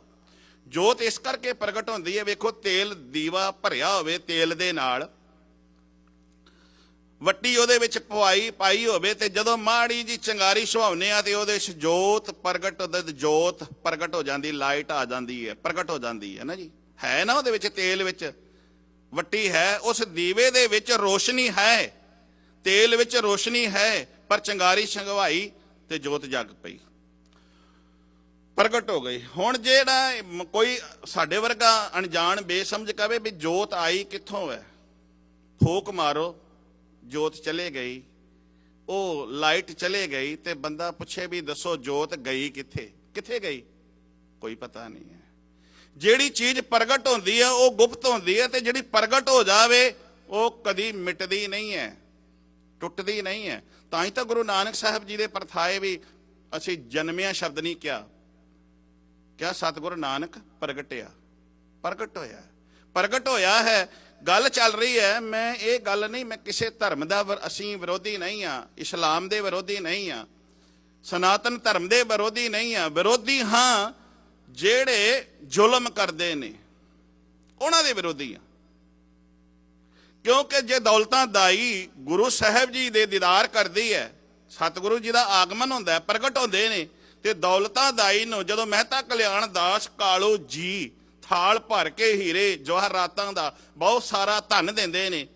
ਜੋਤ ਇਸ ਕਰਕੇ ਪ੍ਰਗਟ ਹੁੰਦੀ ਹੈ, ਵੇਖੋ ਤੇਲ ਦੀਵਾ ਭਰਿਆ ਹੋਵੇ, ਤੇਲ ਦੇ ਨਾਲ ਵੱਟੀ ਉਹਦੇ ਵਿੱਚ ਪਾਈ ਹੋਵੇ, ਤੇ ਜਦੋਂ ਮਾੜੀ ਜੀ ਚੰਗਾਰੀ ਸੁਹਾਵਨੇ ਆ ਤੇ ਉਹਦੇ ਵਿੱਚ ਜੋਤ ਪ੍ਰਗਟ ਹੋ ਜਾਂਦੀ, ਲਾਈਟ ਆ ਜਾਂਦੀ ਹੈ, ਪ੍ਰਗਟ ਹੋ ਜਾਂਦੀ ਹੈ ਨਾ ਜੀ। ਹੈ ਨਾ ਉਹਦੇ ਵਿੱਚ, ਤੇਲ ਵਿੱਚ ਵੱਟੀ ਹੈ, ਉਸ ਦੀਵੇ ਦੇ ਵਿੱਚ ਰੋਸ਼ਨੀ ਹੈ, ਤੇਲ ਵਿੱਚ ਰੋਸ਼ਨੀ ਹੈ, ਪਰ ਚੰਗਾਰੀ ਛੰਗਵਾਈ ਤੇ ਜੋਤ ਜਗ ਪਈ, ਪ੍ਰਗਟ ਹੋ ਗਈ। ਹੁਣ ਜਿਹੜਾ ਕੋਈ ਸਾਡੇ ਵਰਗਾ ਅਣਜਾਣ ਬੇਸਮਝ ਕਵੇ ਵੀ ਜੋਤ ਆਈ ਕਿੱਥੋਂ ਹੈ, ਫੂਕ ਮਾਰੋ ਜੋਤ ਚਲੇ ਗਈ, ਉਹ ਲਾਈਟ ਚਲੇ ਗਈ, ਤੇ ਬੰਦਾ ਪੁੱਛੇ ਵੀ ਦੱਸੋ ਜੋਤ ਗਈ ਕਿੱਥੇ, ਕਿੱਥੇ ਗਈ? ਕੋਈ ਪਤਾ ਨਹੀਂ ਹੈ। ਜਿਹੜੀ ਚੀਜ਼ ਪ੍ਰਗਟ ਹੁੰਦੀ ਹੈ ਉਹ ਗੁਪਤ ਹੁੰਦੀ ਹੈ, ਤੇ ਜਿਹੜੀ ਪ੍ਰਗਟ ਹੋ ਜਾਵੇ ਉਹ ਕਦੀ ਮਿਟਦੀ ਨਹੀਂ ਹੈ, ਟੁੱਟਦੀ ਨਹੀਂ ਹੈ। ਤਾਂ ਹੀ ਤਾਂ ਗੁਰੂ ਨਾਨਕ ਸਾਹਿਬ ਜੀ ਦੇ ਪਰਥਾਏ ਵੀ ਅਸੀਂ ਜਨਮਿਆ ਸ਼ਬਦ ਨਹੀਂ ਕਿਹਾ, ਕਿਆ ਸਤਿਗੁਰੂ ਨਾਨਕ ਪ੍ਰਗਟਿਆ, ਪ੍ਰਗਟ ਹੋਇਆ, ਪ੍ਰਗਟ ਹੋਇਆ ਹੈ। ਗੱਲ ਚੱਲ ਰਹੀ ਹੈ, ਮੈਂ ਇਹ ਗੱਲ ਨਹੀਂ, ਮੈਂ ਕਿਸੇ ਧਰਮ ਦਾ ਅਸੀਂ ਵਿਰੋਧੀ ਨਹੀਂ ਆ, ਇਸਲਾਮ ਦੇ ਵਿਰੋਧੀ ਨਹੀਂ ਆ, ਸਨਾਤਨ ਧਰਮ ਦੇ ਵਿਰੋਧੀ ਨਹੀਂ ਆ। ਵਿਰੋਧੀ ਹਾਂ ਜਿਹੜੇ ਜ਼ੁਲਮ ਕਰਦੇ ਨੇ, ਉਹਨਾਂ ਦੇ ਵਿਰੋਧੀ ਆ। ਕਿਉਂਕਿ ਜੇ ਦੌਲਤਾਂ ਦਾਈ ਗੁਰੂ ਸਾਹਿਬ ਜੀ ਦੇ ਦੀਦਾਰ ਕਰਦੀ ਹੈ, ਸਤਿਗੁਰੂ ਜੀ ਦਾ ਆਗਮਨ ਹੁੰਦਾ ਹੈ, ਪ੍ਰਗਟ ਹੁੰਦੇ ਨੇ, ਤੇ ਦੌਲਤਾਂ ਦਾਈ ਨੂੰ ਜਦੋਂ ਮਹਿਤਾ ਕਲਿਆਣ ਦਾਸ ਕਾਲੂ ਜੀ ਥਾਲ ਭਰ ਕੇ ਹੀਰੇ ਜਵਾਹਰਾਤਾਂ ਦਾ ਬਹੁਤ ਸਾਰਾ ਧਨ ਦਿੰਦੇ ਨੇ,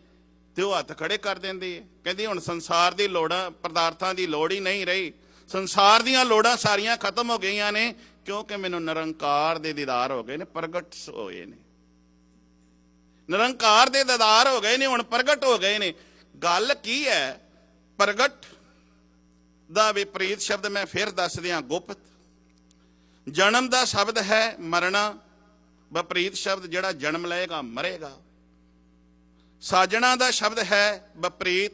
ਤੇ ਉਹ ਹੱਥ ਖੜੇ ਕਰ ਦਿੰਦੀ ਹੈ। ਕਹਿੰਦੀ ਹੁਣ ਸੰਸਾਰ ਦੀ ਲੋੜਾਂ, ਪਦਾਰਥਾਂ ਦੀ ਲੋੜ ਹੀ ਨਹੀਂ ਰਹੀ, ਸੰਸਾਰ ਦੀਆਂ ਲੋੜਾਂ ਸਾਰੀਆਂ ਖਤਮ ਹੋ ਗਈਆਂ ਨੇ, ਕਿਉਂਕਿ ਮੈਨੂੰ ਨਿਰੰਕਾਰ ਦੇ ਦੀਦਾਰ ਹੋ ਗਏ ਨੇ, ਪ੍ਰਗਟ ਹੋਏ ਨੇ, ਨਿਰੰਕਾਰ ਦੇ ਦੀਦਾਰ ਹੋ ਗਏ ਨੇ, ਹੁਣ ਪ੍ਰਗਟ ਹੋ ਗਏ ਨੇ। ਗੱਲ ਕੀ ਹੈ? ਪ੍ਰਗਟ ਦਾ ਵਿਪਰੀਤ ਸ਼ਬਦ ਮੈਂ ਫਿਰ ਦੱਸ ਦਿਆਂ, ਗੁਪਤ। ਜਨਮ ਦਾ ਸ਼ਬਦ ਹੈ ਮਰਨਾ, ਵਿਪਰੀਤ ਸ਼ਬਦ ਜਿਹੜਾ ਜਨਮ ਲਏਗਾ ਮਰੇਗਾ। ਸਾਜਣਾ ਦਾ ਸ਼ਬਦ ਹੈ ਵਿਪਰੀਤ,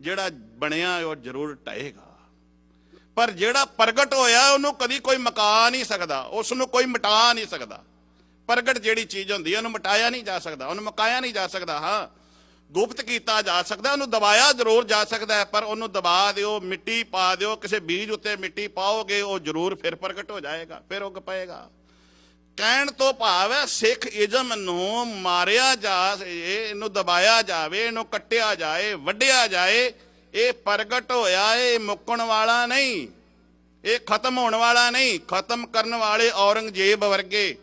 ਜਿਹੜਾ ਬਣਿਆ ਉਹ ਜ਼ਰੂਰ ਟਾਏਗਾ। ਪਰ ਜਿਹੜਾ ਪ੍ਰਗਟ ਹੋਇਆ ਉਹਨੂੰ ਕਦੀ ਕੋਈ ਮੁਕਾ ਨਹੀਂ ਸਕਦਾ, ਉਸ ਨੂੰ ਕੋਈ ਮਿਟਾ ਨਹੀਂ ਸਕਦਾ। ਪ੍ਰਗਟ ਜਿਹੜੀ ਚੀਜ਼ ਹੁੰਦੀ ਹੈ ਉਹਨੂੰ ਮਿਟਾਇਆ ਨਹੀਂ ਜਾ ਸਕਦਾ, ਉਹਨੂੰ ਮੁਕਾਇਆ ਨਹੀਂ ਜਾ ਸਕਦਾ। ਹਾਂ, ਗੁਪਤ ਕੀਤਾ ਜਾ ਸਕਦਾ, ਉਹਨੂੰ ਦਬਾਇਆ ਜ਼ਰੂਰ ਜਾ ਸਕਦਾ ਹੈ, ਪਰ ਉਹਨੂੰ ਦਬਾ ਦਿਓ, ਮਿੱਟੀ ਪਾ ਦਿਓ, ਕਿਸੇ ਬੀਜ ਉੱਤੇ ਮਿੱਟੀ ਪਾਓਗੇ, ਉਹ ਜ਼ਰੂਰ ਫਿਰ ਪ੍ਰਗਟ ਹੋ ਜਾਏਗਾ, ਫਿਰ ਉੱਗ ਪਏਗਾ। ਕਹਿਣ ਤੋਂ ਭਾਵ ਹੈ ਸਿੱਖ ਇਜ਼ਮ ਨੂੰ ਮਾਰਿਆ ਜਾਵੇ, ਇਹਨੂੰ ਦਬਾਇਆ ਜਾਵੇ, ਇਹਨੂੰ ਕੱਟਿਆ ਜਾਏ, ਵੱਢਿਆ ਜਾਏ, ਇਹ ਪ੍ਰਗਟ ਹੋਇਆ, ਇਹ ਮੁੱਕਣ ਵਾਲਾ ਨਹੀਂ, ਇਹ ਖਤਮ ਹੋਣ ਵਾਲਾ ਨਹੀਂ। ਖਤਮ ਕਰਨ ਵਾਲੇ ਔਰੰਗਜ਼ੇਬ ਵਰਗੇ,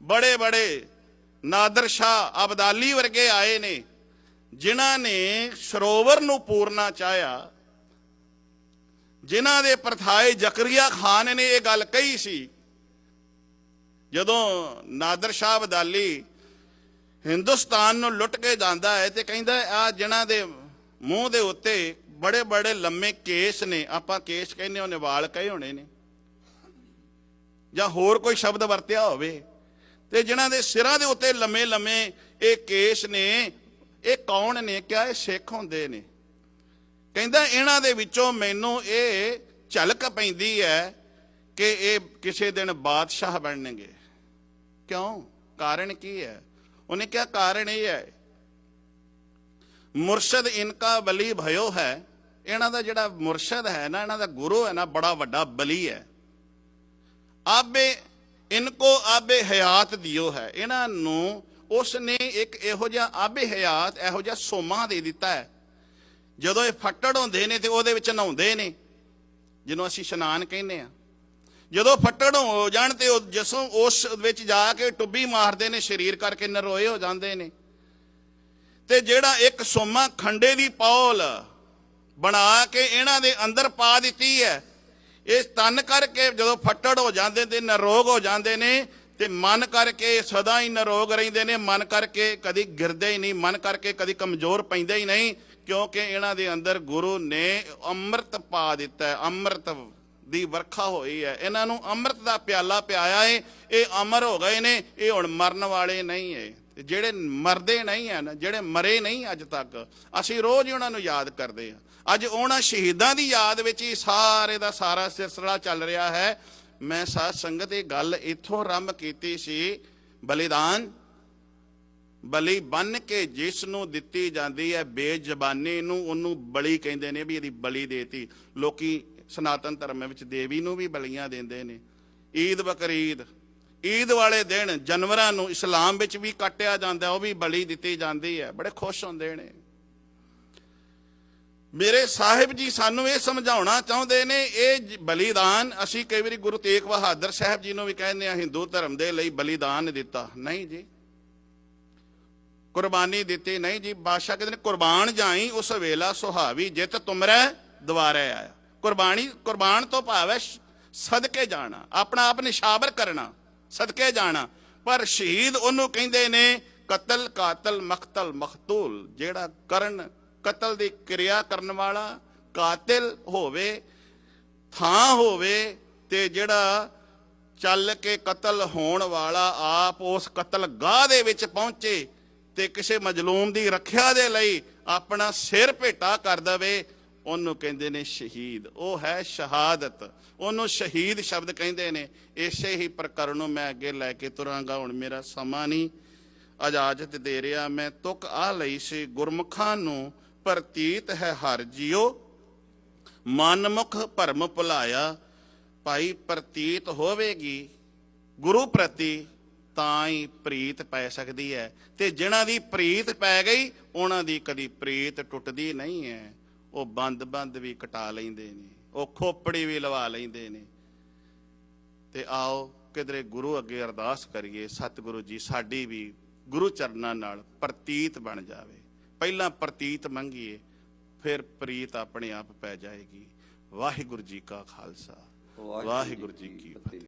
ਬੜੇ ਬੜੇ ਨਾਦਰ ਸ਼ਾਹ ਅਬਦਾਲੀ ਵਰਗੇ ਆਏ ਨੇ, ਜਿਨ੍ਹਾਂ ਨੇ ਸਰੋਵਰ ਨੂੰ ਪੂਰਨਾ ਚਾਹਿਆ, ਜਿਨ੍ਹਾਂ ਦੇ ਪਰਥਾਏ ਜ਼ਕਰੀਆ ਖਾਨ ਨੇ ਇਹ ਗੱਲ ਕਹੀ ਸੀ। ਜਦੋਂ ਨਾਦਰ ਸ਼ਾਹ ਅਬਦਾਲੀ ਹਿੰਦੁਸਤਾਨ ਨੂੰ ਲੁੱਟ ਕੇ ਜਾਂਦਾ ਹੈ ਤੇ ਕਹਿੰਦਾ ਆ ਜਿਨ੍ਹਾਂ ਦੇ ਮੂੰਹ ਦੇ ਉੱਤੇ ਬੜੇ ਬੜੇ ਲੰਮੇ ਕੇਸ ਨੇ, ਆਪਾਂ ਕੇਸ ਕਹਿੰਦੇ ਉਹਨੇ ਵਾਲ ਕਹੇ ਹੋਣੇ ਨੇ, ਜਾਂ ਹੋਰ ਕੋਈ ਸ਼ਬਦ ਵਰਤਿਆ ਹੋਵੇ, ਤੇ ਜਿਨ੍ਹਾਂ ਦੇ ਸਿਰਾਂ ਦੇ ਉੱਤੇ ਲੰਮੇ ਲੰਮੇ ਇਹ ਕੇਸ ਨੇ, ਇਹ ਕੌਣ ਨੇ? ਕਿਹਾ ਇਹ ਸਿੱਖ ਹੁੰਦੇ ਨੇ। ਕਹਿੰਦਾ ਇਹਨਾਂ ਦੇ ਵਿੱਚੋਂ ਮੈਨੂੰ ਇਹ ਝਲਕ ਪੈਂਦੀ ਹੈ ਕਿ ਇਹ ਕਿਸੇ ਦਿਨ ਬਾਦਸ਼ਾਹ ਬਣਨਗੇ। ਕਿਉਂ? ਕਾਰਨ ਕੀ ਹੈ? ਉਹਨੇ ਕਿਹਾ ਕਾਰਨ ਇਹ ਹੈ, ਮੁਰਸ਼ਦ ਇਨਕਾ ਬਲੀ भयो ਹੈ। ਇਹਨਾਂ ਦਾ ਜਿਹੜਾ ਮੁਰਸ਼ਦ ਹੈ ਨਾ, ਇਹਨਾਂ ਦਾ ਗੁਰੂ ਹੈ ਨਾ, ਬੜਾ ਵੱਡਾ ਬਲੀ ਹੈ। ਆਬੇ ਇਨਕੋ ਆਬੇ ਹਯਾਤ ਦਿਓ ਹੈ। ਇਹਨਾਂ ਨੂੰ ਉਸ ਨੇ ਇੱਕ ਇਹੋ ਜਿਹਾ ਆਬੇ ਹਯਾਤ, ਇਹੋ ਜਿਹਾ ਸੋਮਾ ਦੇ ਦਿੱਤਾ ਹੈ। ਜਦੋਂ ਇਹ ਫੱਟੜ ਹੁੰਦੇ ਨੇ ਤੇ ਉਹਦੇ ਵਿੱਚ ਨਹਾਉਂਦੇ ਨੇ, ਜਿਹਨੂੰ ਅਸੀਂ ਇਸ਼ਨਾਨ ਕਹਿੰਦੇ ਆ। ਜਦੋਂ ਫੱਟੜ ਹੋ ਜਾਣ ਤੇ ਜਿਸੋਂ ਉਸ ਵਿੱਚ ਜਾ ਕੇ ਟੁੱਬੀ ਮਾਰਦੇ ਨੇ, ਸਰੀਰ ਕਰਕੇ ਨਰੋਏ ਹੋ ਜਾਂਦੇ ਨੇ। ਤੇ ਜਿਹੜਾ ਇੱਕ ਸੋਮਾ ਖੰਡੇ ਦੀ ਪੌਲ ਬਣਾ ਕੇ ਇਹਨਾਂ ਦੇ ਅੰਦਰ ਪਾ ਦਿੱਤੀ ਹੈ, ਇਹ ਤਨ ਕਰਕੇ ਜਦੋਂ ਫੱਟੜ ਹੋ ਜਾਂਦੇ ਤੇ ਨਰੋਗ ਹੋ ਜਾਂਦੇ ਨੇ, ਤੇ ਮਨ ਕਰਕੇ ਸਦਾ ਹੀ ਨਰੋਗ ਰਹਿੰਦੇ ਨੇ। ਮਨ ਕਰਕੇ ਕਦੀ ਗਿਰਦੇ ਹੀ ਨਹੀਂ, ਮਨ ਕਰਕੇ ਕਦੀ ਕਮਜ਼ੋਰ ਪੈਂਦੇ ਹੀ ਨਹੀਂ, ਕਿਉਂਕਿ ਇਹਨਾਂ ਦੇ ਅੰਦਰ ਗੁਰੂ ਨੇ ਅੰਮ੍ਰਿਤ ਪਾ ਦਿੱਤਾ ਹੈ। ਅੰਮ੍ਰਿਤ ਦੀ ਵਰਖਾ ਹੋਈ ਹੈ, ਇਹਨਾਂ ਨੂੰ ਅੰਮ੍ਰਿਤ ਦਾ ਪਿਆਲਾ ਪਿਆਇਆ ਹੈ। ਇਹ ਅਮਰ ਹੋ ਗਏ ਨੇ, ਇਹ ਹੁਣ ਮਰਨ ਵਾਲੇ ਨਹੀਂ ਹੈ। ਜਿਹੜੇ ਮਰਦੇ ਨਹੀਂ ਹਨ, ਜਿਹੜੇ ਮਰੇ ਨਹੀਂ ਅੱਜ ਤੱਕ, ਅਸੀਂ ਰੋਜ਼ ਹੀ ਉਹਨਾਂ ਨੂੰ ਯਾਦ ਕਰਦੇ ਹਾਂ। ਅੱਜ ਉਹਨਾਂ ਸ਼ਹੀਦਾਂ ਦੀ ਯਾਦ ਵਿੱਚ ਹੀ ਸਾਰੇ ਦਾ ਸਾਰਾ ਸਿਲਸਿਲਾ ਚੱਲ ਰਿਹਾ ਹੈ। ਮੈਂ ਸਾਧ ਸੰਗਤ ਇਹ ਗੱਲ ਇੱਥੋਂ ਆਰੰਭ ਕੀਤੀ ਸੀ, ਬਲੀਦਾਨ ਬਲੀ ਬੰਨ ਕੇ ਜਿਸ ਨੂੰ ਦਿੱਤੀ ਜਾਂਦੀ ਹੈ ਬੇਜ਼ਬਾਨੀ ਨੂੰ, ਉਹਨੂੰ ਬਲੀ ਕਹਿੰਦੇ ਨੇ ਵੀ ਇਹਦੀ ਬਲੀ ਦੇਤੀ। ਲੋਕੀ ਸਨਾਤਨ ਧਰਮ ਵਿੱਚ ਦੇਵੀ ਨੂੰ ਵੀ ਬਲੀਆਂ ਦਿੰਦੇ ਨੇ। ਈਦ ਬਕਰੀਦ, ਈਦ ਵਾਲੇ ਦਿਨ ਜਾਨਵਰਾਂ ਨੂੰ ਇਸਲਾਮ ਵਿੱਚ ਵੀ ਕੱਟਿਆ ਜਾਂਦਾ, ਉਹ ਵੀ ਬਲੀ ਦਿੱਤੀ ਜਾਂਦੀ ਹੈ। ਬੜੇ ਖੁਸ਼ ਹੁੰਦੇ ਨੇ। ਮੇਰੇ ਸਾਹਿਬ ਜੀ ਸਾਨੂੰ ਇਹ ਸਮਝਾਉਣਾ ਚਾਹੁੰਦੇ ਨੇ, ਇਹ ਬਲੀਦਾਨ ਅਸੀਂ ਕਈ ਵਾਰੀ ਗੁਰੂ ਤੇਗ ਬਹਾਦਰ ਸਾਹਿਬ ਜੀ ਨੂੰ ਵੀ ਕਹਿੰਦੇ ਆ, ਹਿੰਦੂ ਧਰਮ ਦੇ ਲਈ ਬਲੀਦਾਨ ਦਿੱਤਾ। ਨਹੀਂ ਜੀ, ਕੁਰਬਾਨੀ ਦਿੱਤੀ ਨਹੀਂ ਜੀ। ਬਾਦਸ਼ਾਹ ਕਹਿੰਦੇ ਨੇ ਕੁਰਬਾਨ ਜਾਈ ਉਸ ਵੇਲਾ ਸੁਹਾਵੀ, ਜਿਤ ਤੁਮਰੈ ਦੁਆਰੇ ਆਇਆ। ਕੁਰਬਾਨ ਤੋਂ ਭਾਵ ਹੈ ਸਦਕੇ ਜਾਣਾ, ਆਪਣਾ ਆਪ ਨਿਸ਼ਾਵਰ ਕਰਨਾ, ਸਦਕੇ ਜਾਣਾ। ਪਰ ਸ਼ਹੀਦ ਉਹਨੂੰ ਕਹਿੰਦੇ ਨੇ ਕਤਲ ਕਾਤਲ ਮਖਤਲ ਮਖਤੂਲ, ਜਿਹੜਾ ਕਤਲ ਦੀ ਕਿਰਿਆ ਕਰਨ ਵਾਲਾ, ਕਾਤਿਲ ਹੋਵੇ, ਥਾਂ ਹੋਵੇ, ਤੇ ਜਿਹੜਾ ਚੱਲ ਕੇ ਕਤਲ ਹੋਣ ਵਾਲਾ ਆਪ ਉਸ ਕਤਲਗਾਹ ਦੇ ਵਿੱਚ ਪਹੁੰਚੇ ਤੇ ਕਿਸੇ ਮਜਲੂਮ ਦੀ ਰੱਖਿਆ ਦੇ ਲਈ ਆਪਣਾ ਸਿਰ ਭੇਟਾ ਕਰ ਦੇਵੇ, ਉਹਨੂੰ ਕਹਿੰਦੇ ਨੇ ਸ਼ਹੀਦ। ਉਹ ਹੈ ਸ਼ਹਾਦਤ, ਉਹਨੂੰ ਸ਼ਹੀਦ ਸ਼ਬਦ ਕਹਿੰਦੇ ਨੇ। ਇਸੇ ਹੀ ਪ੍ਰਕਰਨ ਨੂੰ ਮੈਂ ਅੱਗੇ ਲੈ ਕੇ ਤੁਰਾਂਗਾ। ਹੁਣ ਮੇਰਾ ਸਮਾਂ ਨਹੀਂ ਇਜਾਜ਼ਤ ਦੇ ਰਿਹਾ। ਮੈਂ ਤੁਕ ਆ ਲਈ ਸੀ, ਗੁਰਮੁਖਾਂ ਨੂੰ ਪ੍ਰਤੀਤ ਹੈ ਹਰ ਜੀਓ, ਮਨਮੁਖ ਭਰਮ ਭੁਲਾਇਆ। ਭਾਈ ਪ੍ਰਤੀਤ ਹੋਵੇਗੀ ਗੁਰੂ ਪ੍ਰਤੀ ਤਾਂ ਹੀ ਪ੍ਰੀਤ ਪੈ ਸਕਦੀ ਹੈ, ਤੇ ਜਿਨ੍ਹਾਂ ਦੀ ਪ੍ਰੀਤ ਪੈ ਗਈ ਉਹਨਾਂ ਦੀ ਕਦੀ ਪ੍ਰੀਤ ਟੁੱਟਦੀ ਨਹੀਂ ਹੈ। ਉਹ ਬੰਦ ਵੀ ਕਟਾ ਲੈਂਦੇ ਨੇ, ਉਹ ਖੋਪੜੀ ਵੀ ਲਵਾ ਲੈਂਦੇ ਨੇ। ਤੇ ਆਓ ਕਿਧਰੇ ਗੁਰੂ ਅੱਗੇ ਅਰਦਾਸ ਕਰੀਏ, ਸਤਿਗੁਰੂ ਜੀ ਸਾਡੀ ਵੀ ਗੁਰੂ ਚਰਨਾਂ ਨਾਲ ਪ੍ਰਤੀਤ ਬਣ ਜਾਵੇ। ਪਹਿਲਾਂ ਪ੍ਰਤੀਤ ਮੰਗੀਏ, ਫਿਰ ਪ੍ਰੀਤ ਆਪਣੇ ਆਪ ਪੈ ਜਾਏਗੀ। ਵਾਹਿਗੁਰੂ ਜੀ ਕਾ ਖਾਲਸਾ, ਵਾਹਿਗੁਰੂ ਜੀ ਕੀ ਫਤਿਹ।